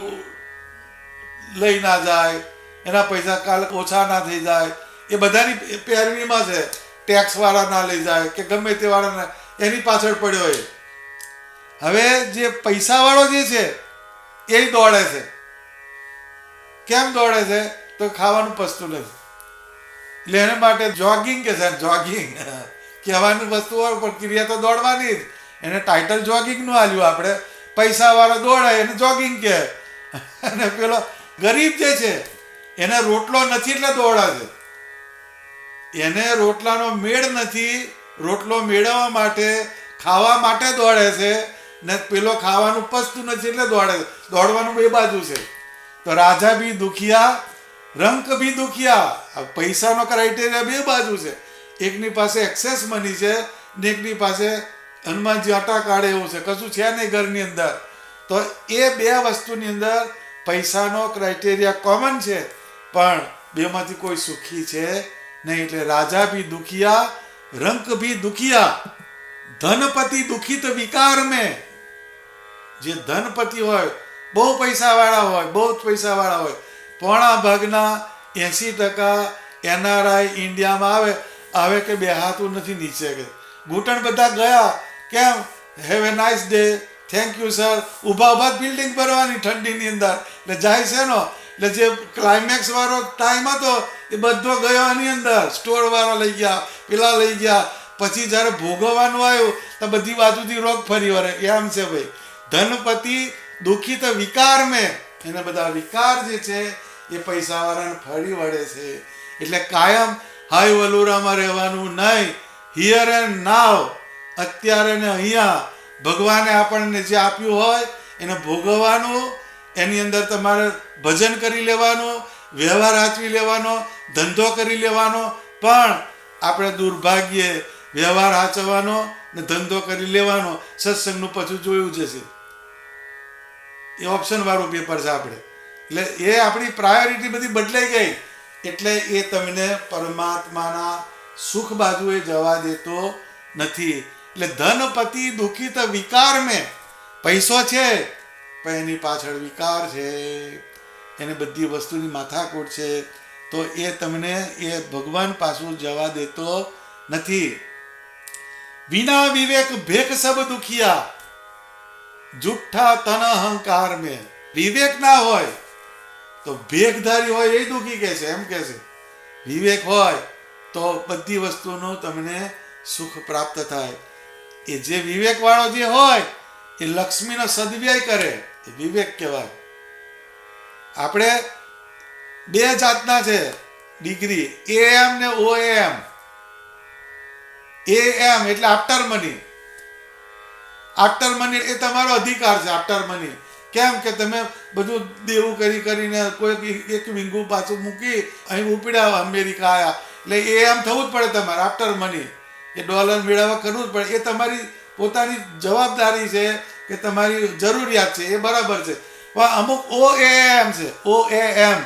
લઈ ના જાય, એના પૈસા કાલ ઓછા ના થઈ જાય, એ બધાની પેરવીમાં છે. ટેક્સ વાળા ના લઈ જાય કે ગમે તે વાળા એની પાછળ પડ્યો એ. હવે જે પૈસા વાળો જે છે એ દોડે છે. કેમ દોડે છે? તો ખાવાનું પસતું નથી એટલે એને માટે જોગિંગ કે છે. જોગિંગ કહેવાની વસ્તુઓ પર ક્રિયા તો દોડવાની જ. એને ટાઇટલ જોગિંગનું આલ્યું આપણે. પૈસા વાળો દોડે એને જોગિંગ કહે, અને પેલો ગરીબ જે છે એને રોટલો નથી એટલે દોડે છે. એને રોટલાનો મેળ નથી, રોટલો મેળવવા માટે ખાવા માટે દોડે છે, ને પેલો ખાવાનું પચતું નથી એટલે દોડે છે. દોડવાનું બે બાજુ છે. તો રાજા ભી દુખિયા, રંક ભી દુખિયા. પૈસાનો ક્રાઇટેરિયા બે બાજુ છે. એકની પાસે એક્સેસ મની છે ને એકની પાસે હનુમાનજી આટા કાઢે એવું છે, કશું છે નહીં ઘરની અંદર. તો એ બે વસ્તુની અંદર પૈસાનો ક્રાઇટેરિયા કોમન છે, પણ બેમાંથી કોઈ સુખી છે નહીં. એટલે રાજા ભી દુખિયા, રંક ભી દુખિયા, ધનપતિ દુખિત વિકાર મેં. જે ધનપતિ હોય, બહુ પૈસાવાળા હોય, બહુ જ પૈસાવાળા હોય, પોણા ભાગના 80% NRI ઇન્ડિયામાં આવે કે બેહાતું નથી નીચે, કે ઘૂંટણ બધા ગયા. કેમ? Have a nice day, thank you sir. ઊભા બિલ્ડિંગ ભરવાની ઠંડીની અંદર. એટલે જાય છે નો, એટલે જે ક્લાઇમેક્સ વાળો ટાઈમ હતો એ બધો ગયો આની અંદર. સ્ટોર વાળા લઈ ગયા, પેલા લઈ ગયા. પછી જ્યારે ભોગવવાનું આવ્યું તો બધી બાજુથી રોગ ફરી વળે. એમ છે ભાઈ. ધનપતિ દુઃખિત વિકાર મેં. એને બધા વિકાર જે છે એ પૈસાવાળાને ફરી વળે છે. એટલે કાયમ હાઈ વલુરામાં રહેવાનું નહીં. હિયર એન્ડ નાવ, અત્યારે ને અહીંયા ભગવાને આપણને જે આપ્યું હોય એને ભોગવવાનું. એની અંદર તમારે ભજન કરી લેવાનું, વ્યવહાર આચવી લેવાનો, ધંધો કરી લેવાનો. પણ આપણે દુર્ભાગ્યે વ્યવહાર આચવવાનો ને ધંધો કરી લેવાનો. સત્સંગનું પાછું જોયું જશે. એ ઓપ્શન વાળું પેપર છે આપણે. એટલે એ આપણી પ્રાયોરિટી બધી બદલાઈ ગઈ. એટલે એ તમને પરમાત્માના સુખ બાજુએ જવા દેતો નથી. એટલે ધનપતિ દુઃખિત વિકાર મેં. પૈસો છે પણ એની પાછળ વિકાર છે, એને બધી વસ્તુની માથાકૂટ છે. તો એ તમને એ ભગવાન પાછું જવા દેતો નથી. વિના વિવેક ભેખ સબ દુખિયા, જુઠ્ઠા તન અહંકાર મેં. વિવેક ના હોય તો ભેખધારી હોય એ દુઃખી કે છે, એમ કે છે. વિવેક હોય તો બધી વસ્તુનું તમને સુખ પ્રાપ્ત થાય. એ જે વિવેક વાળો જે હોય એ લક્ષ્મીનો સદવ્યય કરે, એ વિવેક કહેવાય. આપણે બે જાતના છે ડિગ્રી, AM ને OAM. AM એટલે આફ્ટર મની, આફ્ટર મની એ તમારો અધિકાર છે. આફ્ટર મની કેમ કે તમે બધું દેવું કરીને કોઈ એક વિંગુ પાછું મૂકી અહીં ઉપડ્યા અમેરિકા આવ્યા એટલે એ આમ થવું જ પડે તમારે. આફ્ટર મની એ ડોલર મેળવવા કરવું જ પડે. એ તમારી પોતાની જવાબદારી છે કે તમારી જરૂરિયાત છે, એ બરાબર છે. પણ અમુક OAM છે, OAM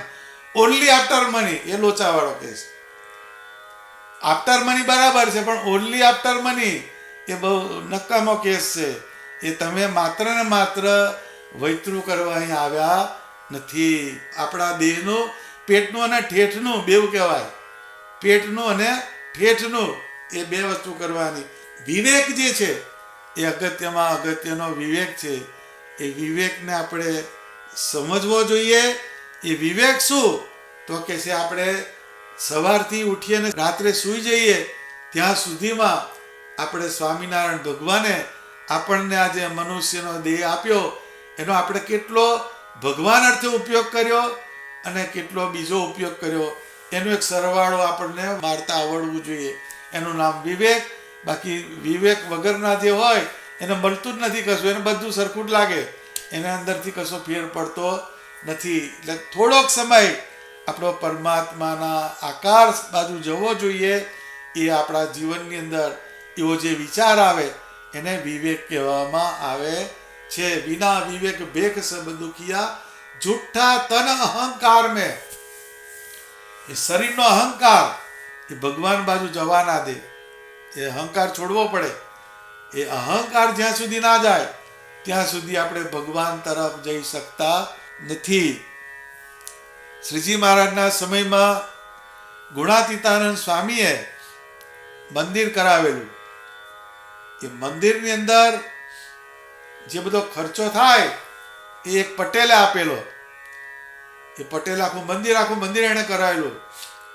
ઓનલી આફ્ટર મની, એ લોચાવાળો કેસ. આફ્ટર મની બરાબર છે પણ ઓનલી આફ્ટર મની એ બહુ નકામો કેસ છે. એ તમે માત્ર ને માત્ર વૈતરું કરવા અહીં આવ્યા નથી. આપણા દેહનું પેટનું અને ઠેઠનું બેવ કહેવાય. પેટનું અને ઠેઠનું એ બે વસ્તુ કરવાની. વિવેક જે છે એ અગત્યમાં અગત્યનો વિવેક છે. એ વિવેકને આપણે સમજવો જોઈએ. એ વિવેક શું તો કે છે આપણે સવારથી ઉઠીને રાત્રે સૂઈ જઈએ ત્યાં સુધીમાં આપણે સ્વામિનારાયણ ભગવાને આપણને આ જે મનુષ્યનો દેહ આપ્યો એનો આપણે કેટલો ભગવાન અર્થે ઉપયોગ કર્યો અને કેટલો બીજો ઉપયોગ કર્યો એનો એક સરવાળો આપણને મારતા આવડવું જોઈએ. એનું નામ વિવેક. બાકી વિવેક વગરના જે હોય એને મળતું જ નથી કશું, એને બધું સરખું જ લાગે, એને અંદરથી કશો ફેર પડતો નથી. એટલે થોડોક સમય આપણો પરમાત્માના આકાર બાજુ જવો જોઈએ. એ આપણા જીવનની અંદર એવો જે વિચાર આવે એને વિવેક કહેવામાં આવે છે. વિના વિવેક ભેખ સબ દુખિયા જુઠ્ઠા તન અહંકાર મેં. એ શરીરનો અહંકાર એ ભગવાન બાજુ જવા ના દે. એ અહંકાર છોડવો પડે. એ અહંકાર જ્યાં સુધી ના જાય ત્યાં સુધી આપણે ભગવાન તરફ જઈ શકતા નથી. શ્રીજી મહારાજના સમયમાં ગુણાતીતાનંદ સ્વામીએ મંદિર કરાવેલું. એ મંદિરની અંદર જે બધો ખર્ચો થાય એ એક પટેલે આપેલો. એ પટેલ આખું મંદિર એણે કરાવેલું.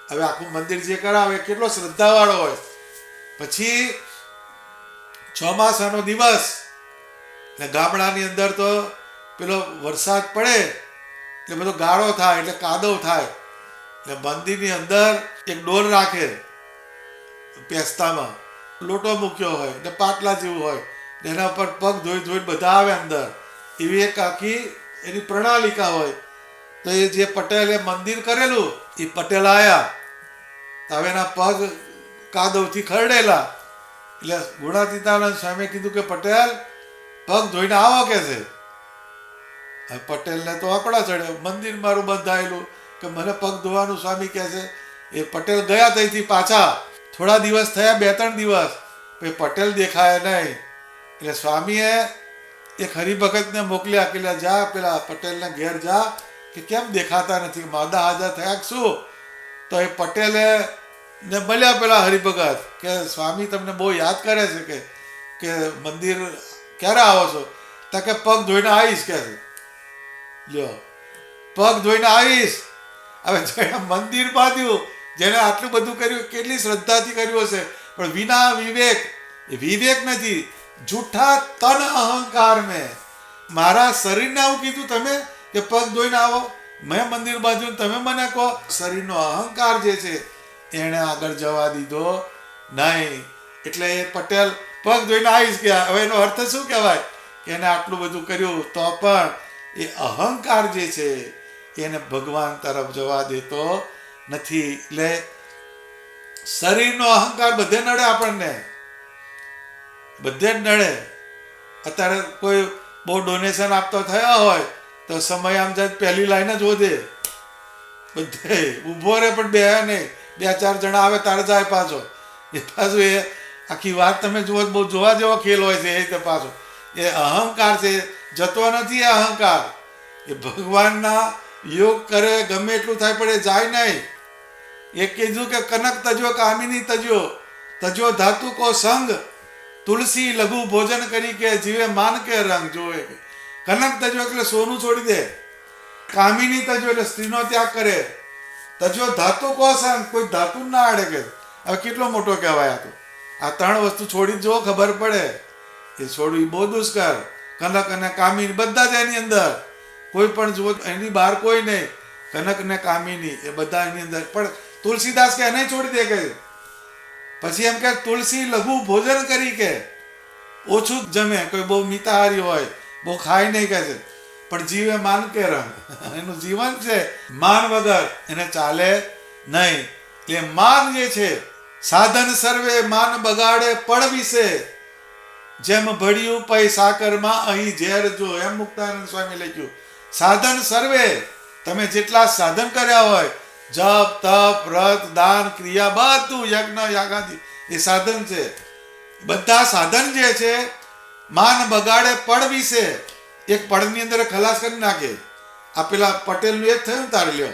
હવે આખું મંદિર જે કરાવે કેટલો શ્રદ્ધાવાળો હોય. પછી ચોમાસાનો દિવસ એટલે ગામડાની અંદર તો પેલો વરસાદ પડે એટલે બધો ગાળો થાય એટલે કાદવ થાય. એટલે મંદિરની અંદર એક ડોલ રાખે, પેસ્તામાં લોટો મૂક્યો હોય ને પાટલા જેવું હોય, એના પર પગ ધોઈ બધા આવે અંદર. એવી એક આખી એની પ્રણાલિકા હોય. તો એ જે પટેલે મંદિર કરેલું એ પટેલ આવ્યા, હવે એના પગ કાદવથી ખરડેલા. એટલે ગુણાતીતાનંદ સ્વામીએ કીધું કે પટેલ પગ ધોઈને આવો કે છે. હવે પટેલને તો આંકડા ચડ્યો, મંદિર મારું બંધાયેલું કે મને પગ ધોવાનું સ્વામી કહે છે. એ પટેલ ગયા ત્યાંથી પાછા. થોડા દિવસ થયા, 2-3 દિવસ, પછી પટેલ દેખાય નહીં. એટલે સ્વામીએ એક હરિભગતને મોકલ્યા કે જા પેલા પટેલને ઘેર જા કે કેમ દેખાતા નથી, માદા હાજર થયા શું? તો એ પટેલે ને મળ્યા પેલા હરિભગત કે સ્વામી તમને બહુ યાદ કરે છે કે મંદિર ક્યારે આવો છો? તો કે પગ ધોઈને આવીશ કે છે. લ્યો, પગ ધોઈને આવીશ. હવે જેને મંદિર બાંધ્યું, જેને આટલું બધું કર્યું, કેટલી શ્રદ્ધાથી કર્યું હશે, પણ વિના વિવેક, એ વિવેક નથી. જૂઠા તન અહંકાર મેં. મારા શરીરને આવું કીધું તમે કે પગ ધોઈને આવો, મેં મંદિર બાંધ્યું, તમે મને કહો. શરીરનો અહંકાર જે છે એણે આગળ જવા દીધો નહીં. એટલે એ પટેલ પગ ધોઈને આવીશ ગયા. હવે એનો અર્થ શું કહેવાય કે એને આટલું બધું કર્યું તો પણ એ અહંકાર જે છે એને ભગવાન તરફ જવા દેતો નથી. એટલે શરીરનો અહંકાર બધે નડે આપણને, બધે જ નડે. અત્યારે કોઈ બહુ ડોનેશન આપતો થયા હોય તો સમય આમ જાય પહેલી લાઈન જ વધે, બધે ઊભો રહે પણ બે નહીં, 2-4 જણા આવે તારે જાય પાછો. એ પાછું એ આખી વાત તમે જુઓ, બહુ જોવા જેવો ખેલ હોય છે. એ રીતે પાછો એ અહંકાર છે, જતો નથી. એ અહંકાર એ ભગવાનના યોગ કરે ગમે એટલું થાય પણ એ જાય નહીં. એ કીધું કે કનક તજ્યો કામિની તજ્યો ધાતુ કો સંગ, તુલસી લઘુ ભોજન કરી કે જીવે માન કે રંગ જોવે. કનક તજ્યો એટલે સોનું છોડી દે, કામિની તજ્યો એટલે સ્ત્રીનો ત્યાગ કરે, તજ્યો ધાતુ કો સંગ કોઈ ધાતુ ના આડે કે. હવે કેટલો મોટો કહેવાય આ તો. આ 3 વસ્તુ છોડી જો ખબર પડે. એ છોડવી બહુ દુષ્કર. કનક અને કામિની બધા જ એની અંદર, કોઈ પણ જુઓ એની બહાર કોઈ નહીં. કનક ને કામિની એ બધા એની અંદર. પણ તુલસીદાસ કે એને છોડી દે કે. પછી એમ કે તુલસી લઘુ ભોજન કરી કે ઓછું જ જમે, કોઈ બહુ મિતાહારી હોય, બહુ ખાય નહીં કહે છે, પણ જીવે માન કે રંગ. એનું જીવન છે માન વગર એને ચાલે નહીં. એટલે માન જે છે, સાધન સર્વે માન બગાડે પળ વિશે, જેમ ભળ્યું પૈ સાકરમાં અહીં ઝેર જો, એમ મુક્તાનંદ સ્વામી લખ્યું. સાધન સર્વે, તમે જેટલા સાધન કર્યા હોય, જપ તપ વ્રત દાન ક્રિયા બધું યજ્ઞ યાગાદિ એ સાધન છે. બધા સાધન જે છે માન બગાડે પળ વિશે, એક પળની અંદર ખલાસ કરી નાખે. આ પેલા પટેલનું એક થયું તારે લ્યો,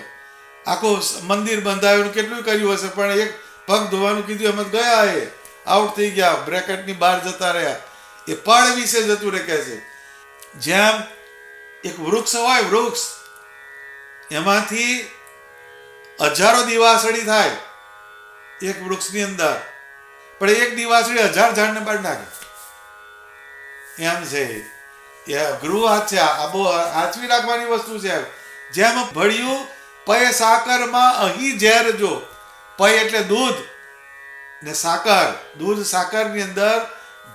આખું મંદિર બંધાયું કેટલું કર્યું હશે, પણ એક પગ ધોવાનું કીધું એમ જ ગયા, એ આઉટ થઈ ગયા, બ્રેકેટની બહાર જતા રહ્યા. એ પળ વિશે જતું રહે કે છે. જેમ એક વૃક્ષ હોય, વૃક્ષ એમાંથી હજારો દિવાસળી થાય એક વૃક્ષની અંદર, પણ એક દિવાસળી 1000 ઝાડને બાળ નાખે. એમ છે એ અઘરું હાથ છે. આ બહુ આચવી રાખવાની વસ્તુ છે. જેમ ભળ્યું પય સાકરમાં અહીં ઝેર જો, પય એટલે દૂધ ને સાકર, દૂધ સાકરની અંદર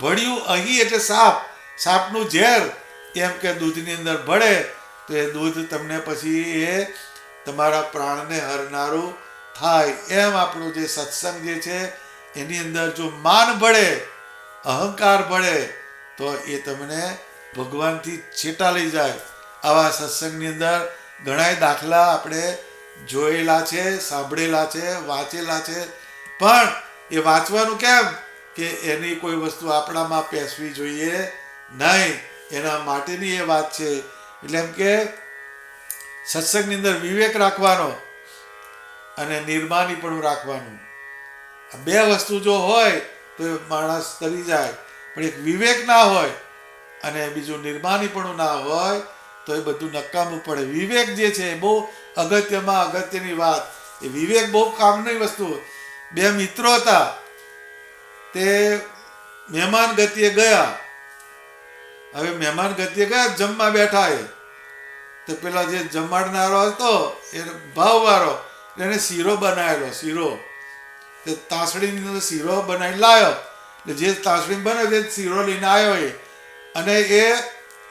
ભળ્યું અહીં એટલે સાપ, સાપનું ઝેર, એમ કે દૂધની અંદર ભળે તો એ દૂધ તમને પછી એ તમારા પ્રાણને હરનારું થાય. એમ આપણું જે સત્સંગ જે છે એની અંદર જો માન ભળે, અહંકાર ભળે, તો એ તમને ભગવાનથી છેટા લઈ જાય. આવા સત્સંગની અંદર ઘણા દાખલા આપણે જોયેલા છે, સાંભળેલા છે, વાંચેલા છે. પણ એ વાંચવાનું કેમ કે એની કોઈ વસ્તુ આપણામાં પેસવી જોઈએ નહીં, એના માટેની એ વાત છે. એટલે એમ કે સત્સંગની અંદર વિવેક રાખવાનો અને નિર્માની પણ રાખવાનું. આ બે વસ્તુ જો હોય તો એ માણસ તરી જાય, પણ એક વિવેક ના હોય અને બીજું નિર્માની પણ ના હોય તો એ બધું નકામું પડે. વિવેક જે છે એ બહુ અગત્યમાં અગત્યની વાત. એ વિવેક બહુ કામની વસ્તુ. બે મિત્રો હતા, તે મહેમાન ગતિએ ગયા. હવે મહેમાન ગતિએ ગયા, જમવા બેઠા. એ તો પેલા જે જમાડનારો હતો એ ભાવવાળો, એને શીરો બનાવેલો, શીરો તે તાસડીની અંદર શીરો બનાવીને લાવ્યો. એટલે જે તાસડી બને તે શીરો લઈને આવ્યો એ, અને એ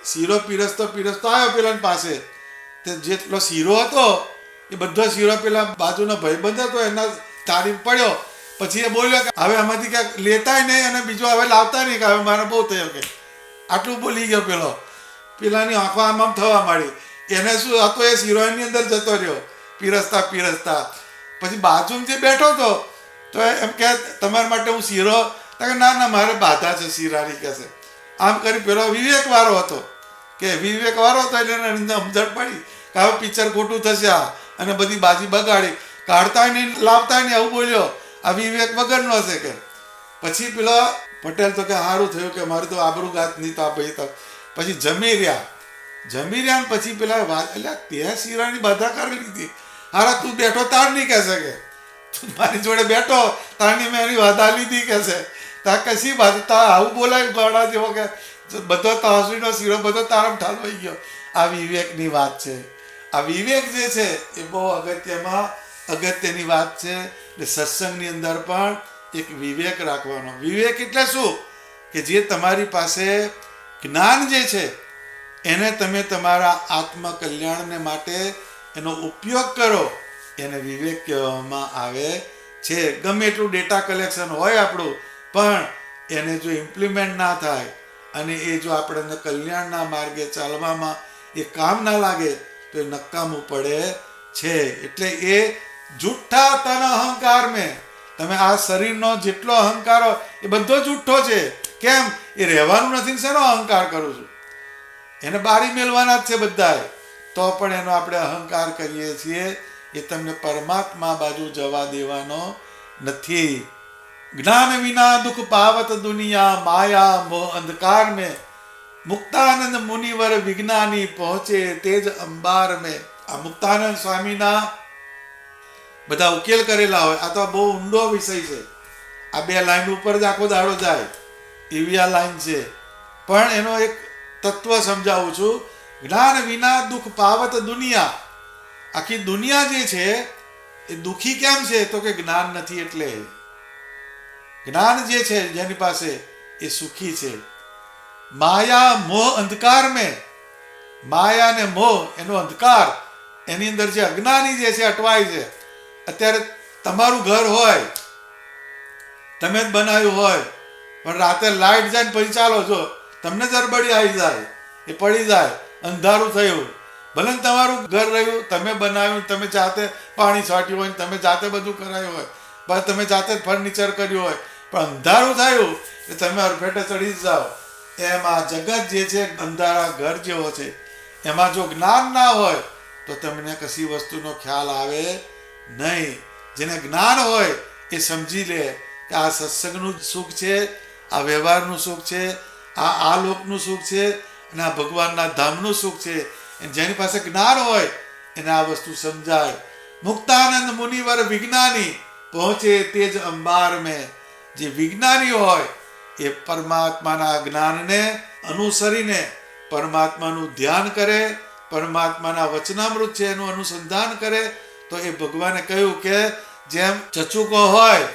શીરો પીરસતો આવ્યો પેલાની પાસે. તે જેટલો શીરો હતો એ બધો શીરો પેલા બાજુનો ભાઈબંધ હતો એના તાળી પડ્યો. પછી એ બોલ્યો કે હવે આમાંથી ક્યાંક લેતાય નહીં અને બીજું હવે લાવતા નહીં, કે હવે મારે બહુ થયો, કે આટલું બોલી ગયો. પેલાની આંખો આમ થવા માંડી. એને શું હતો, એ શીરો એની અંદર જતો રહ્યો પીરસતા. પછી બાજુમાં જે બેઠો હતો તો એમ કે તમારા માટે હું શીરો, કે ના મારે બાધા છે શીરાની, કે છે. આમ કરી પેલો વિવેકવાળો હતો, કે વિવેકવાળો હતો એટલે એને સમજણ પડી કે હવે પિક્ચર ખોટું થશે આ, અને બધી બાજી બગાડી, કાઢતાય નહીં લાવતાય નહીં, આવું બોલ્યો. આ વિવેક વગરનો હશે કે. પછી પેલો પટેલ તો કે સારું થયું કે મારું તો આબરૂ ગાત નહીં તો આ ભાઈ તો. પછી જમી રહ્યા પછી પેલા વાત, એટલે તે શીરાની બાધા કરી લીધી. હારા તું બેઠો તાર નહીં કહેશે, કે તું મારી જોડે બેઠો તારની મેં એની બાધા લીધી, કહેશે. તા કશી બાધા, તા આવું બોલાય ગોળા જેવો, કે બધો તાસડીનો શીરો બધો તારમ ઠાલવાઈ ગયો. આ વિવેકની વાત છે. આ વિવેક જે છે એ બહુ અગત્યની વાત છે. એટલે સત્સંગની અંદર પણ એક વિવેક રાખવાનો. વિવેક એટલે શું, કે જે તમારી પાસે જ્ઞાન જે છે એને તમે તમારા આત્મકલ્યાણને માટે એનો ઉપયોગ કરો, એને વિવેક કહેવામાં આવે છે. ગમે એટલું ડેટા કલેક્શન હોય આપણું, પણ એને જો ઇમ્પ્લિમેન્ટ ના થાય અને એ જો આપણને કલ્યાણના માર્ગે ચાલવામાં એ કામ ના લાગે તો એ નકામું પડે છે. એટલે એ જૂઠા તન અહંકાર મેં, તમે આ શરીરનો જેટલો અહંકાર હોય એ બધો જૂઠો છે. કેમ? એ રહેવાનું નથી, શેનો અહંકાર કરું છું? એને બારી મેળવાના જ છે બધાએ. તો પણ એનો આપણે અહંકાર કરીએ છીએ, એ તમને પરમાત્મા બાજુ જવા દેવાનો નથી. જ્ઞાન વિના દુઃખ પાવત દુનિયા, માયા મોહ અંધકાર મેં, મુક્તાનંદ મુનિવર વિજ્ઞાની પહોંચે તેજ અંબાર મેં. આ મુક્તાનંદ સ્વામીના બધા ઉકેલ કરેલા હોય. આ તો બહુ ઊંડો વિષય છે. આ બે લાઈન ઉપર જ આખો દાડો જાય એવી આ લાઈન છે. પણ એનો એક તત્વ સમજાવું છું. જ્ઞાન વિના દુઃખ પાવત દુનિયા. આખી દુનિયા જે છે એ દુઃખી કેમ છે? તો કે જ્ઞાન નથી એટલે. જ્ઞાન જે છે જેની પાસે એ સુખી છે. માયા મોહ અંધકાર મેં, માયા ને મોહ એનો અંધકાર, એની અંદર જે અજ્ઞાની જે છે અટવાય છે. અત્યારે તમારું ઘર હોય, તમે જ બનાવ્યું હોય, પણ રાતે લાઈટ જાય ને પછી ચાલો જો તમને જરબડી આવી જાય, એ પડી જાય, અંધારું થયું. ભલે ને તમારું ઘર રહ્યું, તમે બનાવ્યું, તમે જાતે પાણી છાંટ્યું હોય, તમે જાતે બધું કરાયું હોય, બસ તમે જાતે જ ફર્નિચર કર્યું હોય, પણ અંધારું થયું એ તમે અરફેટે ચડી જ જાઓ. એમ આ જગત જે છે અંધારા ઘર જેવો છે. એમાં જો જ્ઞાન ના હોય તો તમને કશી વસ્તુનો ખ્યાલ આવે નહીં. જેને જ્ઞાન હોય એ સમજી લે કે આ સત્સંગનું સુખ છે, આ વ્યવહારનું સુખ છે, આ લોકનું સુખ છે, અને આ ભગવાનના ધામનું સુખ છે. જેની પાસે જ્ઞાન હોય એને આ વસ્તુ સમજાય. મુક્તાનંદ મુનિવર વિજ્ઞાની પહોંચે તેજ અંબાર મેં. જે વિજ્ઞાની હોય એ પરમાત્માના જ્ઞાનને અનુસરીને પરમાત્માનું ધ્યાન કરે, પરમાત્માના વચનામૃત છે એનું અનુસંધાન કરે, તો એ ભગવાને કહ્યું કે જેમ ચચુકો હોય,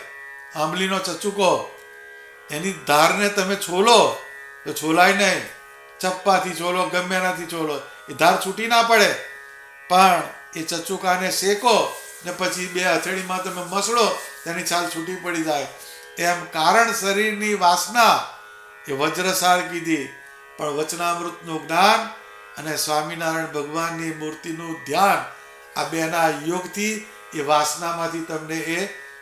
આંબલીનો ચચુકો, એની ધારને તમે છોલો તો છોલાય નહીં, ચપ્પાથી છોલો, ગમે એનાથી છોલો, એ ધાર છૂટી ના પડે. પણ એ ચચુકાને શેકો ને પછી 2 હથેળીમાં તમે મસળો તેની છાલ છૂટી પડી જાય. એમ કારણ શરીરની વાસના એ વજ્રસાર કીધી, પણ વચનામૃતનું જ્ઞાન અને સ્વામિનારાયણ ભગવાનની મૂર્તિનું ધ્યાન, આ બેના યોગથી એ વાસનામાંથી તમને એ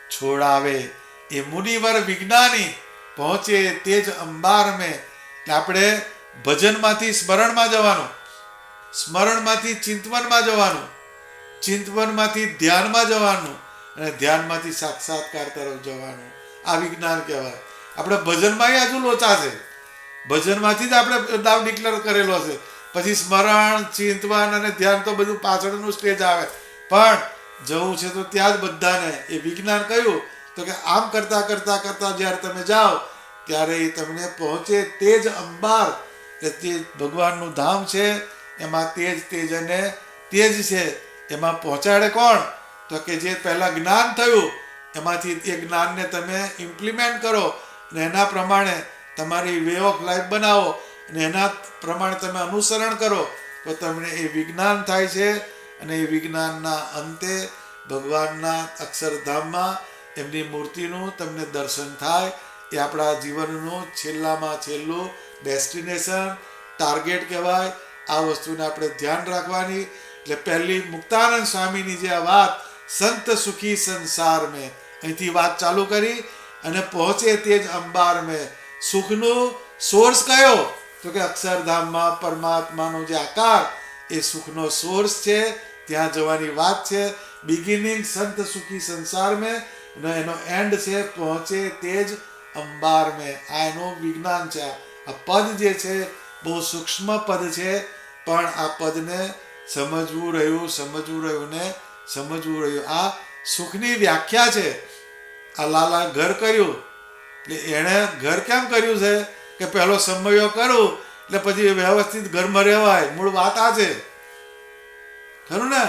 છોડાવે. એ મુનિવર વિજ્ઞાની પહોંચે તેજ અંબાર મેં. આપણે ભજનમાંથી સ્મરણમાં જવાનું, સ્મરણમાંથી ચિંતવનમાં જવાનું, ચિંતવનમાંથી ધ્યાનમાં જવાનું, અને ધ્યાનમાંથી સાક્ષાત્કાર તરફ જવાનું. આ વિજ્ઞાન કહેવાય. આપણે ભજનમાં હજુ લોચા છે, ભજનમાંથી જ આપણે દાવ ડિક્લેર કરેલો છે. પછી સ્મરણ, ચિંતવન અને ધ્યાન તો બધું પાછળનું સ્ટેજ આવે. પણ જવું છે તો ત્યાં જ બધાને એ વિજ્ઞાન કહ્યું તો કે આમ કરતા કરતા કરતા જ્યારે તમે જાઓ ત્યારે એ તમને પહોંચે તેજ અંબાર. એટલે તે ભગવાનનું ધામ છે, એમાં તેજ અને તેજ છે. એમાં પહોંચાડે કોણ? તો કે જે પહેલાં જ્ઞાન થયું એમાંથી એ જ્ઞાનને તમે ઇમ્પ્લિમેન્ટ કરો અને એના પ્રમાણે તમારી વે ઓફ લાઈફ બનાવો અને એના પ્રમાણે તમે અનુસરણ કરો તો તમને એ વિજ્ઞાન થાય છે. અને એ વિજ્ઞાનના અંતે ભગવાનના અક્ષરધામમાં એમની મૂર્તિનું તમને દર્શન થાય. એ આપણા જીવનનું છેલ્લામાં છેલ્લું ડેસ્ટિનેશન, ટાર્ગેટ કહેવાય. આ વસ્તુને આપણે ધ્યાન રાખવાની. એટલે પહેલી મુક્તાનંદ સ્વામીની જે આ વાત, સંત સુખી સંસાર મેં, અહીંથી વાત ચાલુ કરી અને પહોંચે તે જ અંબાર મેં. સુખનું સોર્સ કયો? તો કે અક્ષરધામમાં પરમાત્માનો જે આકાર એ સુખનો સોર્સ છે, ત્યાં જવાની વાત છે. બિગિનિંગ સંત સુખી સંસાર મેં અને એનો એન્ડ છે પહોંચે તે જ અંબાર મેં. આ એનું વિજ્ઞાન છે. આ પદ જે છે બહુ સૂક્ષ્મ પદ છે, પણ આ પદને સમજવું રહ્યું ને સમજવું રહ્યું. આ સુખની વ્યાખ્યા છે. આ લાલા ઘર કર્યું એટલે એણે ઘર કેમ કર્યું છે કે પહેલો સમયો કરું એટલે પછી વ્યવસ્થિત ઘરમાં રહેવાય. મૂળ વાત આ છે, ખરું ને?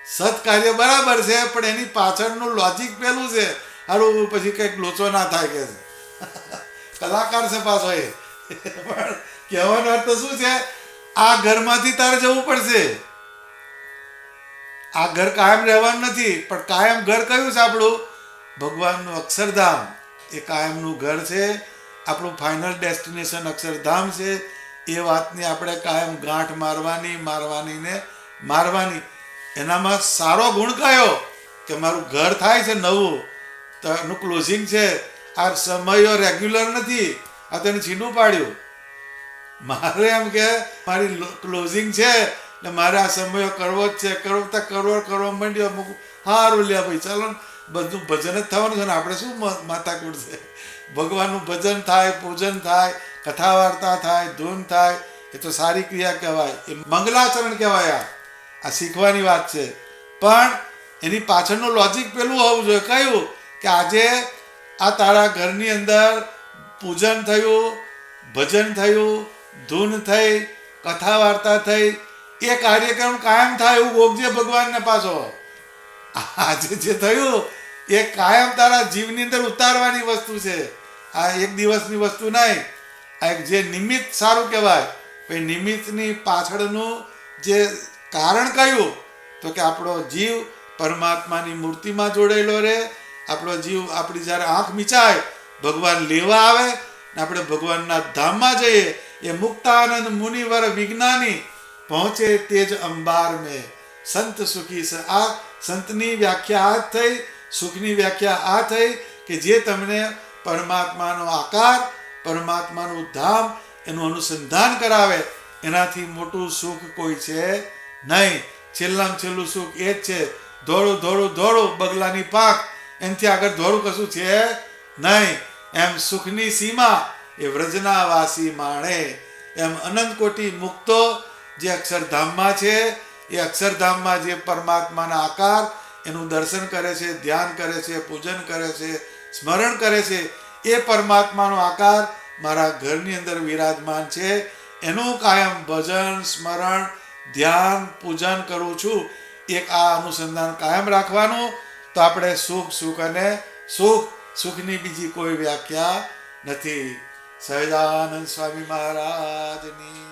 સત્કાર્ય બરાબર છે, પણ એની પાછળનું લોજિક પેલું છે. હારું પછી કંઈક લોચો ના થાય કે કલાકાર છે પાછો એ. પણ કહેવાનો અર્થ શું છે? આ ઘરમાંથી તારે જવું પડશે. આ ઘર કાયમ રહેવાનું નથી, પણ કાયમ ઘર કયું છે આપણું? ભગવાનનું અક્ષરધામ. એ કાયમનું ઘર છે. આપણું ફાઇનલ ડેસ્ટિનેશન અક્ષરધામ છે. એ વાતની આપણે કાયમ ગાંઠ મારવાની. એનામાં સારો ગુણ કયો? કે મારું ઘર થાય છે નવું, તો એનું ક્લોઝિંગ છે. આ સમયો રેગ્યુલર નથી, આ તેને છીનું પાડ્યું. મારે એમ કે મારી ક્લોઝિંગ છે ને મારે આ સમયો કરવો જ છે. કરવા માંડ્યો અમુક સારું લ્યા ભાઈ, ચાલો બધું ભજન જ થવાનું છે ને, આપણે શું માથાકૂટ છે? ભગવાનનું ભજન થાય, પૂજન થાય, કથા વાર્તા થાય, ધૂન થાય, એ તો સારી ક્રિયા કહેવાય, એ મંગલાચરણ કહેવાય. આ શીખવાની વાત છે. પણ એની પાછળનું લોજિક પેલું હોવું જોઈએ. કયું? કે આજે આ તારા ઘરની અંદર પૂજન થયું, ભજન થયું, ધૂન થઈ, કથા વાર્તા થઈ, એ કાર્યક્રમ કાયમ થાય એવું ભોગજે ભગવાનને પાછો. આજે જે થયું એ કાયમ તારા જીવની અંદર ઉતારવાની વસ્તુ છે. આ એક દિવસની વસ્તુ નહીં, આ એક જે નિમિત્ત સારું કહેવાય. પછી નિમિત્તની પાછળનું જે કારણ કયું, તો કે આપણો જીવ પરમાત્માની મૂર્તિમાં જોડાયેલો રહે. આપણો જીવ આપણી જ્યારે આંખ મીચાય ભગવાન લેવા આવે ને આપણે ભગવાનના ધામમાં જઈએ. એ મુક્તાનંદ મુનિવર વિજ્ઞાની પહોંચે તેજ અંબાર મેં સંત સુખી. આ સંતની વ્યાખ્યા આ થઈ, સુખની વ્યાખ્યા આ થઈ કે જે તમને પરમાત્માનો આકાર, પરમાત્માનું ધામ એનું અનુસંધાન કરાવે. એનાથી મોટું સુખ કોઈ છે નહીં. છેલ્લામાં છેલ્લું સુખ એ જ છે. ધોળું ધોળું ધોળું બગલાની પાંખ, એનાથી આગળ ધોળું કશું છે નહીં. એમ સુખની સીમા એ વ્રજના વાસી માણે. એમ અનંત કોટી મુક્તો જે અક્ષરધામમાં છે, એ અક્ષરધામમાં જે પરમાત્માના આકાર એનું દર્શન કરે છે, ધ્યાન કરે છે, પૂજન કરે છે, સ્મરણ કરે છે. એ પરમાત્માનો આકાર મારા ઘરની અંદર વિરાજમાન છે. એનું કાયમ ભજન, સ્મરણ, ધ્યાન, પૂજન કરું છું. એક આ અનુસંધાન કાયમ રાખવાનું. તો આપણે સુખ સુખ અને સુખની બીજી કોઈ વ્યાખ્યા નથી. સહજાનંદ સ્વામી મહારાજની